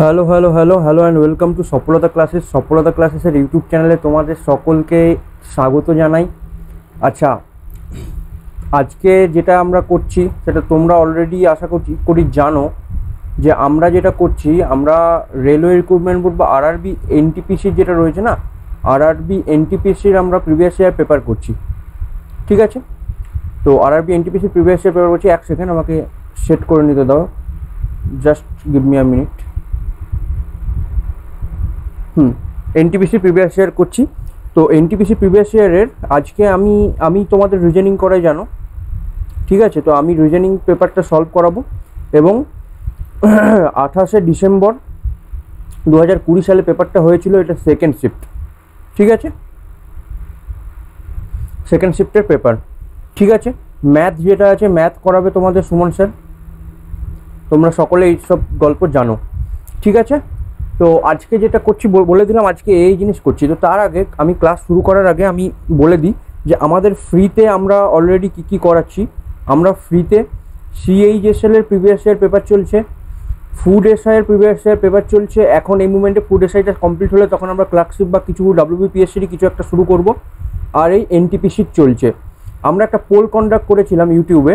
Hello hello hello hello and welcome to সফলতা ক্লাসেসের YouTube চ্যানেলে তোমাদের সকলকে স্বাগত জানাই। আচ্ছা, আজকে যেটা আমরা করছি সেটা তোমরা অলরেডি আশা করি জানো যে আমরা যেটা করছি, আমরা রেলওয়ে রিক্রুটমেন্ট বোর্ড বা আরআরবি এনটিপিসির যেটা রয়েছে না, আরআরবি এনটিপিসির আমরা প্রিভিয়াস ইয়ার পেপার করছি। ঠিক আছে, তো আরআরবি এনটিপিসির প্রিভিয়াস ইয়ার পেপার করছি। এক সেকেন্ড আমাকে সেট করে নিতে দাও, just give me a minute. NTPC previous year করছি। তো এনটিপিসি প্রিভিয়াস ইয়ারের আজকে আমি তোমাদের রিজনিং করাই জানো। ঠিক আছে, তো আমি রিজনিং পেপারটা সলভ করাবো এবং 28শে ডিসেম্বর 2020 সালে পেপারটা হয়েছিল। এটা সেকেন্ড শিফট। ঠিক আছে, সেকেন্ড শিফটের পেপার। ঠিক আছে, ম্যাথ যেটা আছে, ম্যাথ করাবে তোমাদের সুমন স্যার। তোমরা সকলে এই সব গল্প জানো। ঠিক আছে, তো আজকে যেটা করছি বলে দিলাম, আজকে এই জিনিস করছি। তো তার আগে আমি ক্লাস শুরু করার আগে আমি বলে দিই যে আমাদের ফ্রিতে আমরা অলরেডি কী করাচ্ছি। আমরা ফ্রিতে CHSL এর প্রিভিয়াস ইয়ার পেপার চলছে, ফুড এসআই এর প্রিভিয়াস ইয়ার পেপার চলছে। এখন এই মুমেন্টে ফুড এসআইটা কমপ্লিট হলে তখন আমরা ক্লার্কশিপ বা কিছু WBPSC কিছু একটা শুরু করব। আর এই এনটিপিসি চলছে। আমরা একটা পোল কন্ডাক্ট করেছিলাম ইউটিউবে,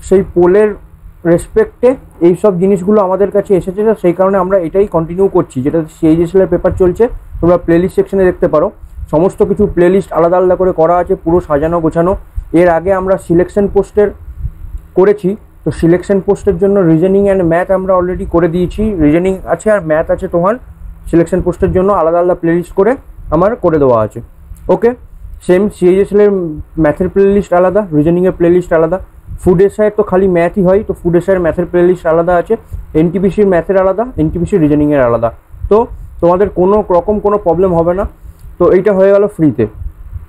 সেই পোলের রেসপেক্টে এই সব জিনিসগুলো আমাদের কাছে এসেছে, সেই কারণে আমরা এটাই কন্টিনিউ করছি। যেটা CHSL এর পেপার চলছে, তোমরা প্লেলিস্ট সেকশনে দেখতে পারো, সমস্ত কিছু প্লেলিস্ট আলাদা আলাদা করে করা আছে, পুরো সাজানো গোছানো। এর আগে আমরা সিলেকশন পোস্টের করেছি, তো সিলেকশন পোস্টের জন্য রিজনিং অ্যান্ড ম্যাথ আমরা অলরেডি করে দিয়েছি। রিজনিং আছে আর ম্যাথ আছে তোমার। সিলেকশন পোস্টের জন্য আলাদা আলাদা প্লেলিস্ট করে আমার করে দেওয়া আছে। ওকে, সেম CHSL এর ম্যাথের প্লেলিস্ট আলাদা, রিজনিংয়ের প্লেলিস্ট আলাদা। ফুড এসআইয়ের তো খালি ম্যাথই হয়, তো ফুড এসআইয়ের ম্যাথের প্লেলিস্ট আলাদা আছে, এনটিপিসির ম্যাথের আলাদা, এনটিপিসির রিজনিংয়ের আলাদা। তো তোমাদের কোনো রকম কোনো প্রবলেম হবে না। তো এইটা হয়ে গেল ফ্রিতে।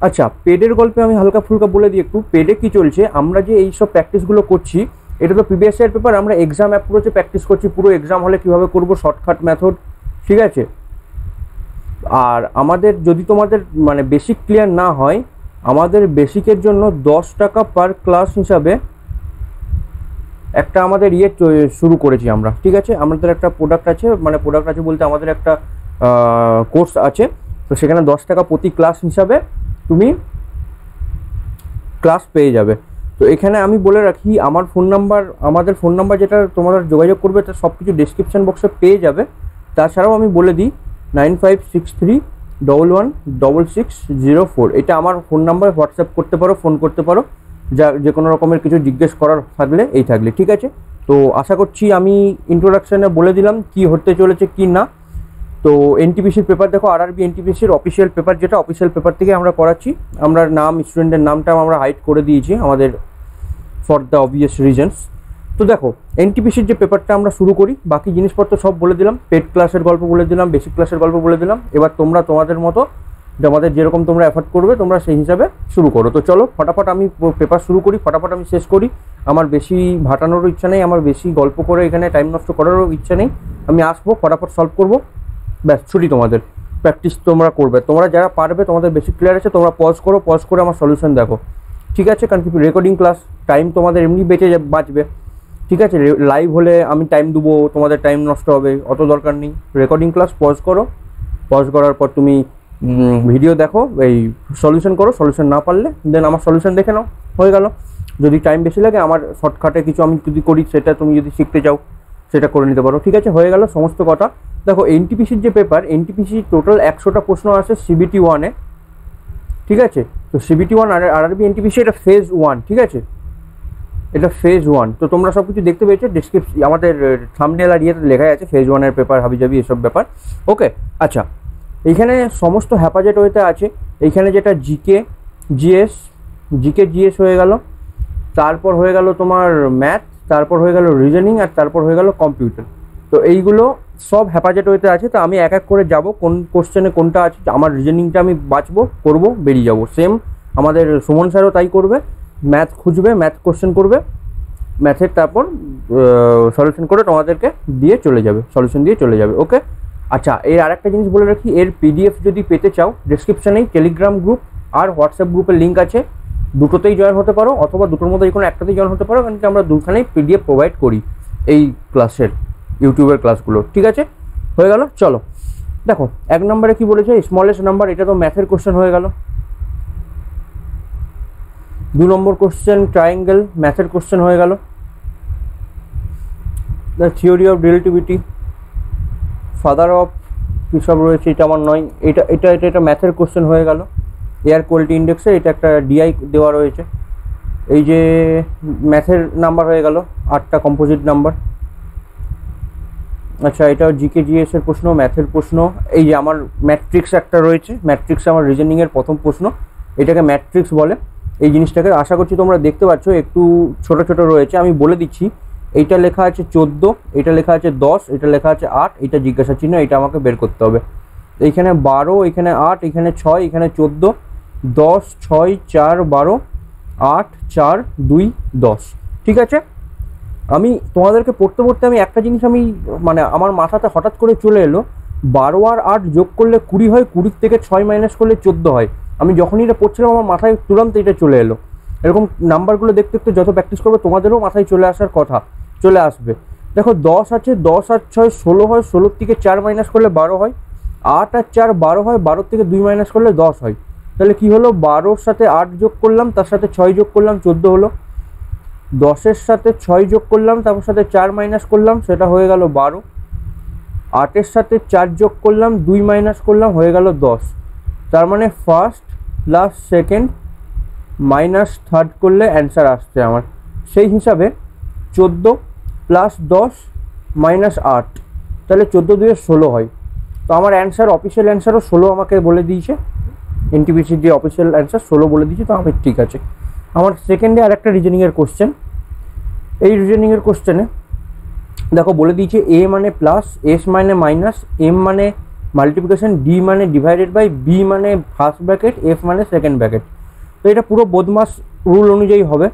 আচ্ছা, পেডের গল্পে আমি হালকা ফুলকা বলে দিই একটু। পেডে কী চলছে, আমরা যে এই সব প্র্যাকটিসগুলো করছি, এটা তো প্রিভিয়াস ইয়ার পেপার। আমরা এক্সাম অ্যাপ্রোচে প্র্যাকটিস করছি, পুরো এক্সাম হলে কীভাবে করবো, শর্টকাট মেথড। ঠিক আছে, আর আমাদের যদি তোমাদের মানে বেসিক ক্লিয়ার না হয়, আমাদের বেসিকের জন্য 10 টাকা পার ক্লাস হিসাবে একটা আমাদের শুরু করেছি আমরা। ঠিক আছে, আমাদের একটা প্রোডাক্ট আছে, মানে প্রোডাক্ট আছে বলতে আমাদের একটা কোর্স আছে। তো সেখানে 10 টাকা প্রতি ক্লাস হিসাবে তুমি ক্লাস পেয়ে যাবে। তো এখানে আমি বলে রাখি, আমাদের ফোন নাম্বার যেটা তোমরা যোগাযোগ করবে, তার সব কিছু ডিসক্রিপশান বক্সে পেয়ে যাবে। তাছাড়াও আমি বলে দিই 9563116604, এটা আমার ফোন নাম্বার। হোয়াটসঅ্যাপ করতে পারো, ফোন করতে পারো, যে কোনো রকমের কিছু জিজ্ঞেস করার থাকলে এই থাকলে। ঠিক আছে, তো আশা করছি আমি ইন্ট্রোডাকশানে বলে দিলাম কি হতে চলেছে কি না। তো এনটিপিসির পেপার দেখো, আরআরবি এনটিপিসির অফিসিয়াল পেপার, যেটা অফিসিয়াল পেপার থেকে আমরা করাচ্ছি। আমরা নাম, স্টুডেন্টের নামটা আমরা হাইড করে দিয়েছি আমাদের ফর দ্য অবভিয়াস রিজনস। তো দেখো, এনটিপিসির যে পেপারটা আমরা শুরু করি, বাকি জিনিসপত্র সব বলে দিলাম, পেড ক্লাসের গল্প বলে দিলাম, বেসিক ক্লাসের গল্প বলে দিলাম। এবার তোমরা তোমাদের মতো, আমাদের যেরকম তোমরা এফোর্ট করবে, তোমরা সেই হিসাবে শুরু করো। তো চলো ফটাফট আমি পেপার শুরু করি, ফটাফট আমি শেষ করি। আমার বেশি ভাটানোরও ইচ্ছা নেই, আমার বেশি গল্প করে এখানে টাইম নষ্ট করারও ইচ্ছা নেই। আমি আসবো, ফটাফট সলভ করবো, ব্যাস ছুটি। তোমাদের প্র্যাকটিস তোমরা করবে, তোমরা যারা পারবে, তোমাদের বেসিক ক্লিয়ার আছে, তোমরা পজ করো, পজ করে আমার সলিউশন দেখো। ঠিক আছে, কারণ কি রেকর্ডিং ক্লাস টাইম তোমাদের এমনি বাঁচবে। ঠিক আছে, লাইভ হলে আমি টাইম দেবো, তোমাদের টাইম নষ্ট হবে, অত দরকার নেই। রেকর্ডিং ক্লাস পজ করো, পজ করার পর তুমি ভিডিও দেখো, এই সলিউশন করো। সলিউশন না পারলে দেন আমার সলিউশন দেখে নাও, হয়ে গেল। যদি টাইম বেশি লাগে, আমার শর্টকাটে কিছু আমি যদি করি, সেটা তুমি যদি শিখতে চাও সেটা করে নিতে পারো। ঠিক আছে, হয়ে গেল সমস্ত কথা। দেখো, এনটিপিসির যে পেপার, এনটিপিসি টোটাল 100টা প্রশ্ন আসে CBT 1-এ। ঠিক আছে, তো CBT 1 আরআরবি এনটিপিসি এটা ফেজ 1। ঠিক আছে, এটা ফেজ 1। তো তোমরা সব কিছু দেখতে পেয়েছো, ডিসক্রিপশন আমাদের থাম্বনেল আর ইয়েতে লেখাই আছে ফেজ 1-এর পেপার, হাবিজাবি এসব ব্যাপার। ওকে, আচ্ছা, এইখানে সমস্ত হ্যাপাজেট ওয়েতে আছে। এইখানে যেটা জিকে জিএস হয়ে গেল, তারপর হয়ে গেল তোমার ম্যাথ, তারপর হয়ে গেল রিজনিং, আর তারপর হয়ে গেল কম্পিউটার। তো এইগুলো সব হ্যাপাজেট ওয়েতে আছে। তো আমি এক এক করে যাব, কোন কোশ্চেনে কোনটা আছে। আমার রিজনিংটা আমি বাঁচবো, করবো, বেরিয়ে যাব। সেম আমাদের সুমন স্যারও তাই করবে, ম্যাথ খুঁজবে, ম্যাথ কোশ্চেন করবে, ম্যাথের তারপর সলিউশন করে তোমাদেরকে দিয়ে চলে যাবে, সলিউশন দিয়ে চলে যাবে। ওকে, আচ্ছা, এর আরেকটা জিনিস বলে রাখি, এর PDF যদি পেতে চাও, ডিসক্রিপশানেই টেলিগ্রাম গ্রুপ আর হোয়াটসঅ্যাপ গ্রুপের লিঙ্ক আছে। দুটোতেই জয়েন হতে পারো, অথবা দুটোর মধ্যে কোনো একটাতেই জয়েন হতে পারো, কারণ কি আমরা দুখানেই PDF প্রোভাইড করি এই ক্লাসের, ইউটিউবের ক্লাসগুলো। ঠিক আছে, হয়ে গেল। চলো দেখো 1 নম্বরে কি বলেছে, স্মলেস্ট নাম্বার, এটা তো ম্যাথের কোশ্চেন হয়ে গেল। 2 নম্বর কোশ্চেন ট্রায়াঙ্গেল, ম্যাথের কোশ্চেন হয়ে গেল। The theory of relativity, father of কী সব রয়েছে, এটা আমার নয়, এটা এটা এটা এটা ম্যাথের কোশ্চেন হয়ে গেল। এয়ার কোয়ালিটি ইন্ডেক্সে এটা একটা ডিআই দেওয়া রয়েছে, এই যে ম্যাথের নাম্বার হয়ে গেল 8টা কম্পোজিট নাম্বার। আচ্ছা এটাও জিকে জিএস এর প্রশ্ন, ম্যাথের প্রশ্ন। এই যে আমার ম্যাট্রিক্স একটা রয়েছে, ম্যাট্রিক্স আমার রিজনিংয়ের প্রথম প্রশ্ন, এটাকে ম্যাট্রিক্স বলে। এই জিনিসটাকে আশা করছি তোমরা দেখতে পাচ্ছ, একটু ছোট ছোট রয়েছে, আমি বলে দিচ্ছি। এইটা লেখা আছে 14, এটা লেখা আছে 10, এটা লেখা আছে 8, এটা জিজ্ঞাসা চিহ্ন, এটা আমাকে বের করতে হবে। এইখানে 12, এখানে 8, এখানে 6, এখানে 14, 10, 6, 4, 12, 8, 4, 2, 10। ঠিক আছে, আমি তোমাদেরকে পড়তে পড়তে আমি একটা জিনিস আমি মানে আমার মাথাতে হঠাৎ করে চলে এলো, 12 আর 8 যোগ করলে 20 হয়, 20 থেকে 6 মাইনাস করলে 14 হয়। আমি যখনই এটা পড়ছিলাম আমার মাথায় তুরন্ত এটা চলে এলো। এরকম নাম্বারগুলো দেখতে দেখতে যত প্র্যাকটিস করবে তোমাদেরও মাথায় চলে আসার কথা, চলে আসবে। দেখো 10 আছে, 10 আর 6 16 হয়, 16 থেকে 4 মাইনাস করলে 12 হয়, 8 আর 4 12 হয়, 12 থেকে 2 মাইনাস করলে 10 হয়। তাহলে কি হলো, 12-র সাথে 8 যোগ করলাম, তার সাথে 6 যোগ করলাম, 14 হলো। 10-এর সাথে 6 যোগ করলাম, তারপর সাথে 4 মাইনাস করলাম, সেটা হয়ে গেল 12। 8-এর সাথে 4 যোগ করলাম, 2 মাইনাস করলাম, হয়ে গেল 10। তার মানে first plus second minus third করলে অ্যান্সার আসছে আমার। সেই হিসাবে 14 প্লাস 10 মাইনাস 8, তাহলে 14 2 16 হয়। তো আমার অ্যান্সার, অফিসিয়াল অ্যান্সারও 16 আমাকে বলে দিয়েছে, এনটিপিসির যে অফিসিয়াল অ্যান্সার 16 বলে দিয়েছে, তো আমি ঠিক আছে। আমার সেকেন্ডে আর একটা রিজনিংয়ের কোশ্চেন। এই রিজনিংয়ের কোশ্চেনে দেখো বলে দিয়েছে এ মানে প্লাস, এস মানে মাইনাস, এম মানে মাল্টিপ্লিকেশন, ডি মানে ডিভাইডেড বাই, বি মানে ফার্স্ট ব্র্যাকেট, এফ মানে সেকেন্ড ব্র্যাকেট। তো এটা পুরো বোধমাস রুল অনুযায়ী হবে।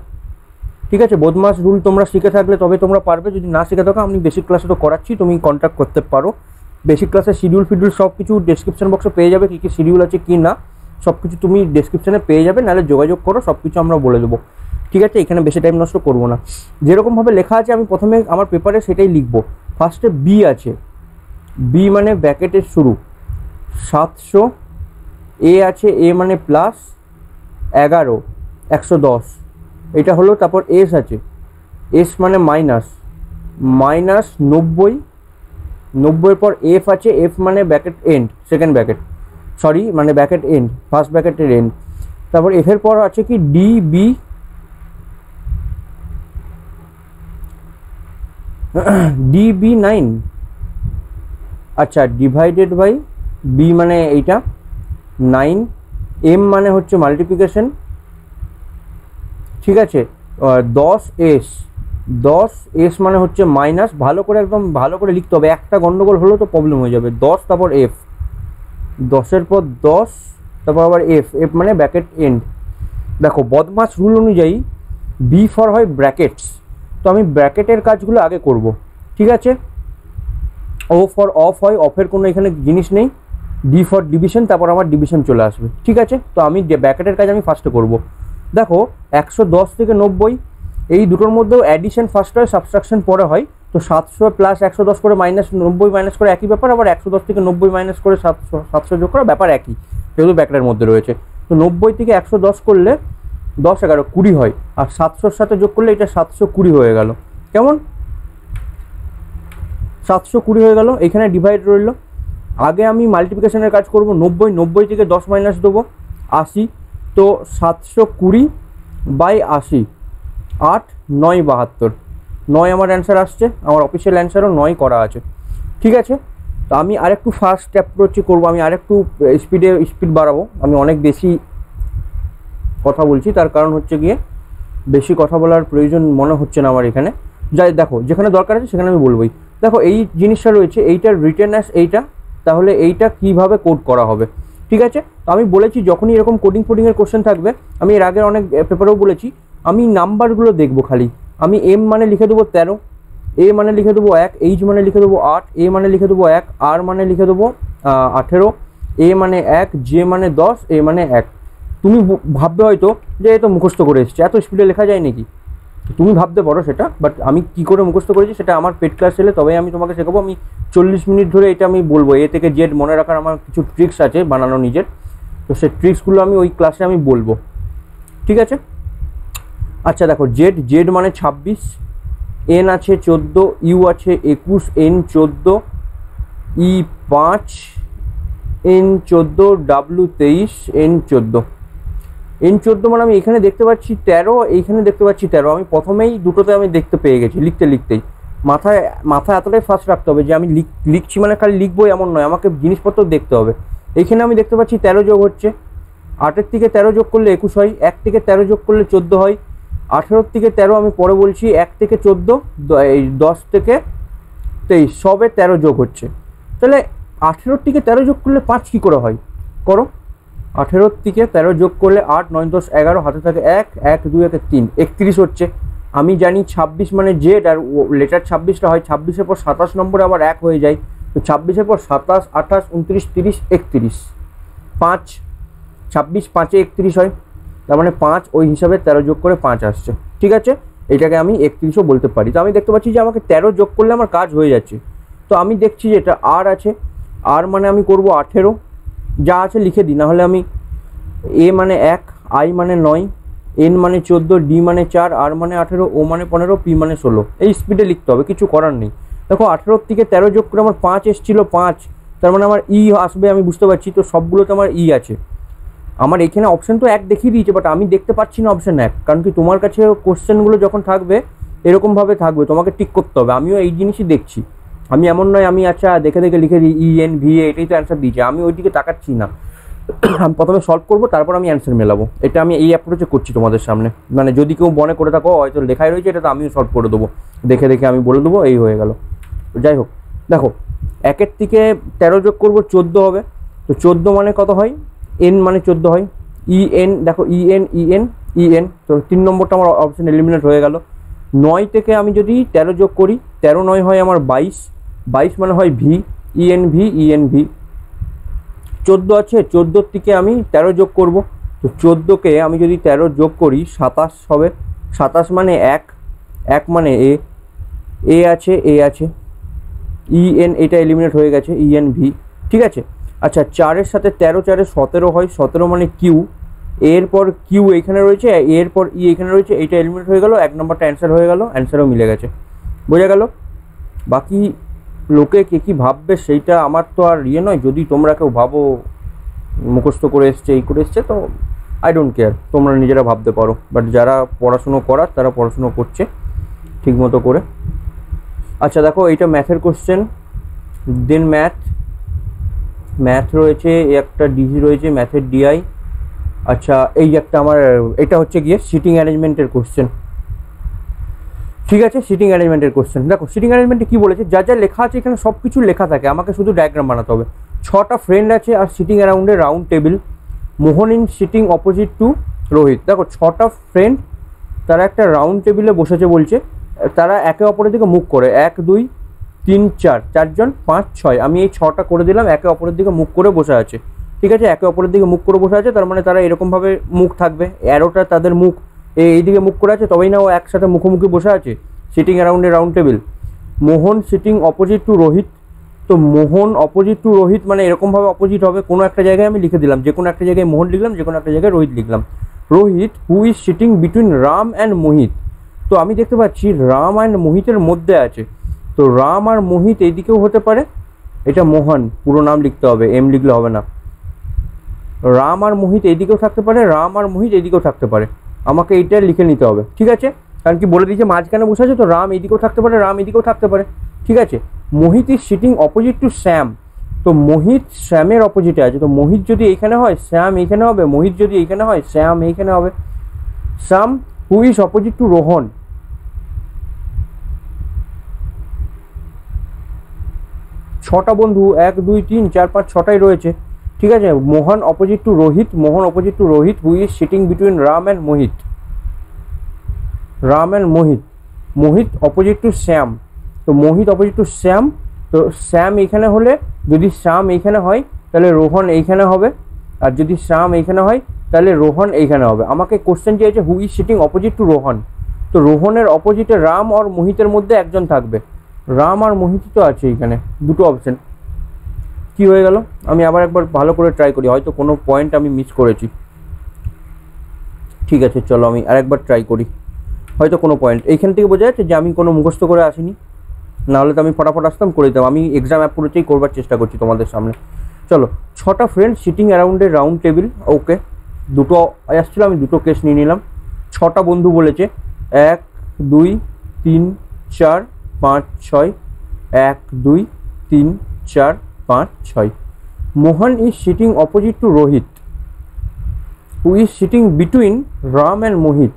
ঠিক আছে, বোধমাস রুল তোমরা শিখে থাকলে তবে তোমরা পারবে, যদি না শিখে থাকো আমি বেসিক ক্লাসে তো করাচ্ছি, তুমি কন্ট্যাক্ট করতে পারো। বেসিক ক্লাসের শিডিউল ফিডিউল সব কিছু ডেসক্রিপশন বক্সে পেয়ে যাবে, কী কী শিডিউল আছে কি না সব কিছু তুমি ডেসক্রিপশনে পেয়ে যাবে, নাহলে যোগাযোগ করো, সব কিছু আমরা বলে দেবো। ঠিক আছে, এখানে বেশি টাইম নষ্ট করবো না। যেরকমভাবে লেখা আছে আমি প্রথমে আমার পেপারে সেটাই লিখবো। ফার্স্টে বি আছে, বি মানে ব্র্যাকেটের শুরু 700, এ আছে, এ মানে প্লাস 11 110, এটা হলো। তারপর এস আছে, এস মানে মাইনাস মাইনাস 90, 90-এর পর এফ আছে, এফ মানে bracket end second bracket, sorry মানে ব্র্যাকেট এন্ড ফার্স্ট ব্র্যাকেটের এন্ড। তারপর এফের পর আছে কি ডি বি, ডিবি 9, আচ্ছা ডিভাইডেড বাই, বি মানে এইটা 9, এম মানে হচ্ছে মাল্টিপ্লিকেশন। ঠিক আছে, 10 এস, 10 এস মানে হচ্ছে মাইনাস, ভালো করে একদম ভালো করে লিখতে হবে, একটা গন্ডগোল হলেও তো প্রবলেম হয়ে যাবে। 10 তারপর এফ, 10-এর পর 10, তারপর আবার এফ, এফ মানে ব্র্যাকেট এন্ড। দেখো বদমাস রুল অনুযায়ী বি ফর হয় ব্র্যাকেটস, তো আমি ব্র্যাকেটের কাজগুলো আগে করব। ঠিক আছে, ও ফর অফ হয়, অফের কোনো এখানে জিনিস নেই। ডি ফর ডিভিশন, তারপর আমার ডিভিশন চলে আসবে। ঠিক আছে, তো আমি ব্র্যাকেটের কাজ আমি ফার্স্টে করব। দেখো 110 থেকে 90, এই দুটোর মধ্যেও অ্যাডিশন ফার্স্ট হয়, সাবট্রাকশন পরে হয়। তো 700 প্লাস 110 করে মাইনাস 90 মাইনাস করে একই ব্যাপার, আবার 110 থেকে 90 মাইনাস করে 700 যোগ করা ব্যাপার একই, যেহেতু ব্র্যাকেটের মধ্যে রয়েছে। তো 90 থেকে 110 করলে 10 11 20 হয়, আর 700-র সাথে যোগ করলে এটা 720 হয়ে গেল। কেমন, 720 হয়ে গেল। এখানে ডিভাইড রইল। আগে আমি মাল্টিপ্লিকেশনের কাজ করব। 90, 90 থেকে 10 মাইনাস দেবো 80, তো 720 বাই 80, 8 9 72, 9 আমার অ্যান্সার আসছে। আমার অফিসিয়াল অ্যান্সারও 9 করা আছে। ঠিক আছে, তো আমি আরেকটু ফাস্ট অ্যাপ্রোচে করবো, আমি আরেকটু স্পিড বাড়াবো। আমি অনেক বেশি কথা বলছি, তার কারণ হচ্ছে গিয়ে বেশি কথা বলার প্রয়োজন মনে হচ্ছে না আমার এখানে। যাই দেখো, যেখানে দরকার আছে সেখানে আমি বলবোই। দেখো এই জিনিসটা রয়েছে, এইটার রিটেন অ্যাস এইটা, তাহলে এইটা কিভাবে কোড করা হবে। ঠিক আছে, তো আমি বলেছি যখনই এরকম কোডিং ফোডিংয়ের কোশ্চেন থাকবে, আমি এর আগের অনেক পেপারেও বলেছি, আমি নাম্বারগুলো দেখবো খালি। আমি এম মানে লিখে দেবো 13, এ মানে লিখে দেবো 1, এইচ মানে লিখে দেবো 8, এ মানে লিখে দেবো 1, আর মানে লিখে দেবো 18, এ মানে 1, জে মানে 10, এ মানে 1। তুমি ভাববে হয়তো যে এ তো মুখস্থ করে এসছে, এত স্পিডে লেখা যায় নাকি? তুমি ভাবতে পারো সেটা, বাট আমি কি করে মুখস্থ করেছি সেটা আমার পেড ক্লাস এলে তবেই আমি তোমাকে শেখাবো। আমি 40 মিনিট ধরে এটা আমি বলবো, এ থেকে জেড মনে রাখার আমার কিছু ট্রিক্স আছে বানানো নিজের, তো সেই ট্রিক্সগুলো আমি ওই ক্লাসে আমি বলবো, ঠিক আছে। আচ্ছা দেখো, জেড, জেড মানে 26, এন আছে 14, ইউ আছে 21, এন 14, ই 5, এন 14, ডাব্লু 23, এন 14। এন 14 মানে আমি এখানে দেখতে পাচ্ছি 13, এইখানে দেখতে পাচ্ছি 13। আমি প্রথমেই দুটোতে আমি দেখতে পেয়ে গেছি লিখতেই। মাথায় এতটাই ফাস্ট রাখতে হবে যে আমি লিখছি মানে খালি লিখবো এমন নয়, আমাকে জিনিসপত্র দেখতে হবে। এইখানে আমি দেখতে পাচ্ছি 13 যোগ হচ্ছে, 8-এর থেকে 13 যোগ করলে 21 হয়, 1 থেকে 13 যোগ করলে 14 হয়, 18 থেকে 13 আমি পরে বলছি, 1 থেকে 14, 10 থেকে 23, সবে 13 যোগ হচ্ছে। তাহলে 18 থেকে 13 যোগ করলে 5 কী করে হয়? করো। 18 থেকে 13 যোগ করলে 8, 9, 10, 11, হাতে থাকে 1, 1, 2, 1, 3, 31 হচ্ছে। আমি জানি 26 মানে জেড, আর লেটার 26টা হয়, 26-এর পর 27 নম্বরে আবার 1 হয়ে যায়, তো 26-এর পর 27, 28, 29, 30, 31, 5, 26, 5-এ 31 হয়, তার মানে 5 ওই হিসাবে 13 যোগ করে 5 আসছে, ঠিক আছে। এটাকে আমি 31ও বলতে পারি। তো আমি দেখতে পাচ্ছি যে আমাকে 13 যোগ করলে আমার কাজ হয়ে যাচ্ছে। তো আমি দেখছি যে এটা আর আছে, আর মানে আমি করব 18, যা আছে লিখে দিই, নাহলে আমি এ মানে 1, আই মানে 9, এন মানে 14, ডি মানে 4, আর মানে 18, ও মানে 15, পি মানে 16, এই স্পিডে লিখতে হবে, কিছু করার নেই। দেখো 18 থেকে 13 যোগ করে আমার 5 এসেছিলো, 5, তার মানে আমার ই আসবে, আমি বুঝতে পারছি। তো সবগুলোতে আমার ই আছে। আমার এখানে অপশান তো 1 দেখিয়ে দিয়েছে, বাট আমি দেখতে পাচ্ছি না অপশান 1, কারণ কি তোমার কাছে কোশ্চেনগুলো যখন থাকবে এরকমভাবে থাকবে, তোমাকে টিক করতে হবে। আমিও এই জিনিসই দেখছি, আমি এমন নয় আমি আচ্ছা দেখে লিখে দিই ই এন ভি এ, এটাই তো অ্যান্সার দিয়েছে, আমি ওই দিকে তাকাচ্ছি না। আমি প্রথমে সলভ করবো, তারপর আমি অ্যান্সার মেলাবো। এটা আমি এই অ্যাপ্রোচে করছি তোমাদের সামনে, মানে যদি কেউ মনে করে থাকো হয়তো লেখাই রয়েছে, এটা তো আমিও সলভ করে দেবো, দেখে আমি বলে দেবো, এই হয়ে গেল। যাই হোক, দেখো 1-এর থেকে 13 যোগ করবো 14 হবে, তো 14 মানে কত হয়? এন মানে 14 হয়, ই এন, দেখো ই এন, তো 3 নম্বরটা আমার অপশন এলিমিনেট হয়ে গেল। 9 থেকে আমি যদি 13 যোগ করি, 13 9 হয় আমার 22, 22 মানে হয় ভি, ই এন ভি। 14 আছে, 14 থেকে আমি 13 যোগ করব, তো 14কে আমি যদি 13 যোগ করি 27 হবে, 27 মানে 1 মানে এ আছে, ই এন, এটা এলিমিনেট হয়ে গেছে, ই এন ভি, ঠিক আছে। আচ্ছা 4-এর সাথে 13, 4-এ 17 হয়, 17 মানে কিউ, এরপর কিউ এইখানে রয়েছে, এরপর ই এখানে রয়েছে, এইটা এলিমিনেট হয়ে গেল, 1 নম্বরটা অ্যান্সার হয়ে গেল, অ্যান্সারও মিলে গেছে, বোঝা গেল। বাকি লোকে কে কী ভাববে সেইটা আমার তো আর ইয়ে নয়, যদি তোমরা কেউ ভাবো মুখস্থ করে এসছে, এই করে এসছে, তো আই ডোন্ট কেয়ার, তোমরা নিজেরা ভাবতে পারো, বাট যারা পড়াশুনো করার তারা পড়াশুনো করছে ঠিকমতো করে। আচ্ছা দেখো, এইটা ম্যাথের কোশ্চেন, দেন ম্যাথ রয়েছে, একটা ডিজি রয়েছে, ম্যাথের ডিআই। আচ্ছা এই একটা আমার, এটা হচ্ছে গিয়ে সিটিং অ্যারেঞ্জমেন্টের কোশ্চেন, ঠিক আছে। সিটিং অ্যারেঞ্জমেন্টের কোশ্চেন, দেখো সিটিং অ্যারেঞ্জমেন্টে কী বলেছে, যা লেখা আছে এখানে সব কিছু লেখা থাকে, আমাকে শুধু ডায়াগ্রাম বানাতে হবে। 6টা ফ্রেন্ড আছে আর sitting around a round table, Mohan in sitting opposite to Rohit. দেখো 6টা ফ্রেন্ড, তারা একটা রাউন্ড টেবিলে বসেছে বলছে, তারা একে অপরের দিকে মুখ করে, 1 2 3 4, 4জন, 5 6, আমি এই 6টা করে দিলাম, একে অপরের দিকে মুখ করে বসে আছে, ঠিক আছে। একে অপরের দিকে মুখ করে বসে আছে, তার মানে তারা এরকমভাবে মুখ থাকবে, অ্যারোটা তাদের মুখ এইদিকে মুখ করে আছে, তবেই না ও একসাথে মুখোমুখি বসে আছে, sitting around a round table. Mohan sitting opposite to Rohit, তো মোহন অপোজিট টু রোহিত মানে এরকমভাবে অপোজিট হবে, কোনো একটা জায়গায় আমি লিখে দিলাম, যে কোনো একটা জায়গায় মোহন লিখলাম, যে কোনো একটা জায়গায় রোহিত লিখলাম। Rohit who is sitting between Ram and Mohit, তো আমি দেখতে পাচ্ছি রাম অ্যান্ড মোহিতের মধ্যে আছে, তো রাম আর মোহিত এইদিকেও হতে পারে, এটা মোহন পুরো নাম লিখতে হবে, এম লিখলে হবে না। রাম আর মোহিত এইদিকেও থাকতে পারে, রাম আর মোহিত এইদিকেও থাকতে পারে, আমাকে এইটা লিখে নিতে হবে, ঠিক আছে। কারণ কি বলে দিয়েছে মাঝখানে বসে আছে, তো রাম এইদিকেও থাকতে পারে, রাম এইদিকেও থাকতে পারে, ঠিক আছে। মোহিত is sitting opposite to Shyam, তো মোহিত শ্যামের অপোজিটে আছে, তো মোহিত যদি এইখানে হয় শ্যাম এইখানে হবে, মোহিত যদি এইখানে হয় শ্যাম এইখানে হবে। Shyam who is opposite to Rohan, 6টা বন্ধু 1 2 3 4 5 6টাই রয়েছে, ঠিক আছে। Mohan opposite to Rohit, Mohan opposite to Rohit, who is sitting between Ram and Mohit, Mohit opposite to Shyam, তো মোহিত অপোজিট টু শ্যাম, তো শ্যাম এইখানে হলে, যদি শ্যাম এইখানে হয় তাহলে রোহন এইখানে হবে, আর যদি শ্যাম এইখানে হয় তাহলে রোহন এইখানে হবে। আমাকে কোশ্চেন চেয়েছে who is sitting opposite to Rohan, তো রোহনের অপোজিটে রাম আর মোহিতের মধ্যে একজন থাকবে। রাম আর মোহিত তো আছে এখানে, দুটো অপশন। কি হয়ে গেল? আমি আবার একবার ভালো করে ট্রাই করি, হয়তো কোনো পয়েন্ট আমি মিস করেছি। ঠিক আছে, চলো আমি আরেকবার ট্রাই করি, হয়তো কোনো পয়েন্ট এইখান থেকে বোঝা যাচ্ছে যে আমি কোনো মুখস্থ করে আসিনি, নাহলে তো আমি ফটাফট আসতাম করে দিতাম। আমি এক্সাম অ্যাপ্রোচেই করবার চেষ্টা করছি তোমাদের সামনে। চলো, 6টা friend sitting around a round table. Okay, দুটো আসছিল, আমি দুটো কেস নিয়ে নিলাম। 6টা বন্ধু বলেছে, 1 2 3 4 5 6, 1 2 3 4 5 6। Mohan is sitting opposite to Rohit, who is sitting between Ram and Mohit.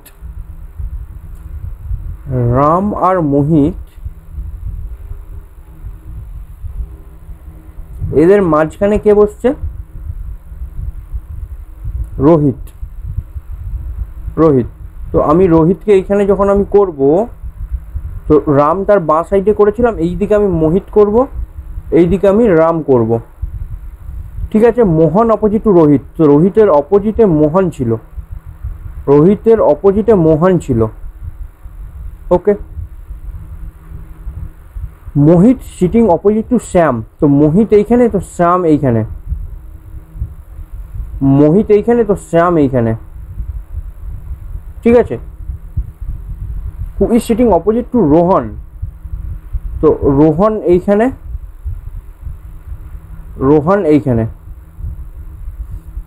Ram আর মোহিত এদের মাঝখানে কে বসছে? রোহিত। রোহিত, তো আমি রোহিতকে এইখানে যখন আমি করব, তো রাম তার বাঁ সাইডে করেছিলাম, এই দিকে আমি মোহিত করব, এই দিকে আমি রাম করব। ঠিক আছে, মোহন অপোজিট টু রোহিত, তো রোহিতের অপোজিটে মোহন ছিল, রোহিতের অপোজিটে মোহন ছিল। ওকে, মোহিত সিটিং অপোজিট টু শ্যাম, তো মোহিত এইখানে, তো শ্যাম এইখানে। মোহিত এইখানে, তো শ্যাম এইখানে। ঠিক আছে, who is sitting opposite to Rohan, তো রোহন এইখানে, রোহন এইখানে।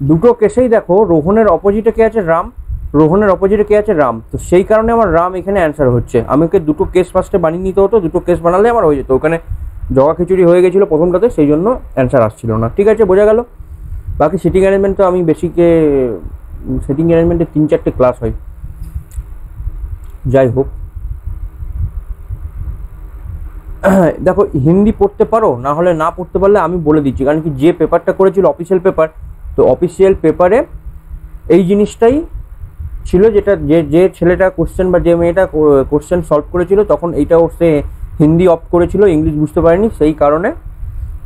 দুটো কেসেই দেখো রোহনের অপোজিটে কে আছে? রাম। রোহনের অপোজিটে কে আছে? রাম। তো সেই কারণে আমার রাম এখানে অ্যান্সার হচ্ছে। আমাকে দুটো কেস ফার্স্টে বানিয়ে নিতে হতো, দুটো কেস বানালে আমার হয়ে যেত। ওখানে জগা খিচুড়ি হয়ে গেছিলো প্রথমটাতে, সেই জন্য অ্যান্সার আসছিল না। ঠিক আছে, বোঝা গেল। বাকি সিটিং অ্যারেঞ্জমেন্ট তো আমি বেসিকে, সিটিং অ্যারেঞ্জমেন্টে 3-4টে ক্লাস হয়, যাই হোক। দেখো, হিন্দি পড়তে পারো, না হলে না পড়তে পারলে আমি বলে দিচ্ছি, কারণ কি যে পেপারটা করেছিল অফিসিয়াল পেপার, তো অফিসিয়াল পেপারে এই জিনিসটাই ছিল, যেটা যে ছেলেটা কোশ্চেন বা যে মেয়েটা কোশ্চেন সলভ করেছিল, তখন এইটাও সে হিন্দি অপ্ট করেছিল, ইংলিশ বুঝতে পারেনি, সেই কারণে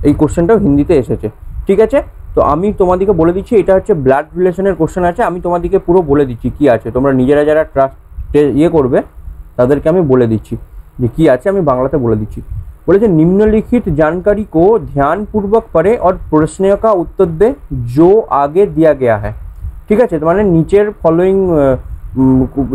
এই কোশ্চেনটাও হিন্দিতে এসেছে। ঠিক আছে, তো আমি তোমাদেরকে বলে দিচ্ছি, এটা হচ্ছে ব্লাড রিলেশনের কোশ্চেন আছে। আমি তোমাদেরকে পুরো বলে দিচ্ছি কি আছে, তোমরা নিজেরা যারা ট্রাস্ট করবে তাদেরকে আমি বলে দিচ্ছি যে কি আছে, আমি বাংলাতে বলে দিচ্ছি। বলেছে, निम्नलिखित जानकारी को ध्यानपूर्वक पढ़े और प्रश्नों का उत्तर दे जो आगे दिया गया है। ঠিক আছে, মানে নিচের ফলোয়িং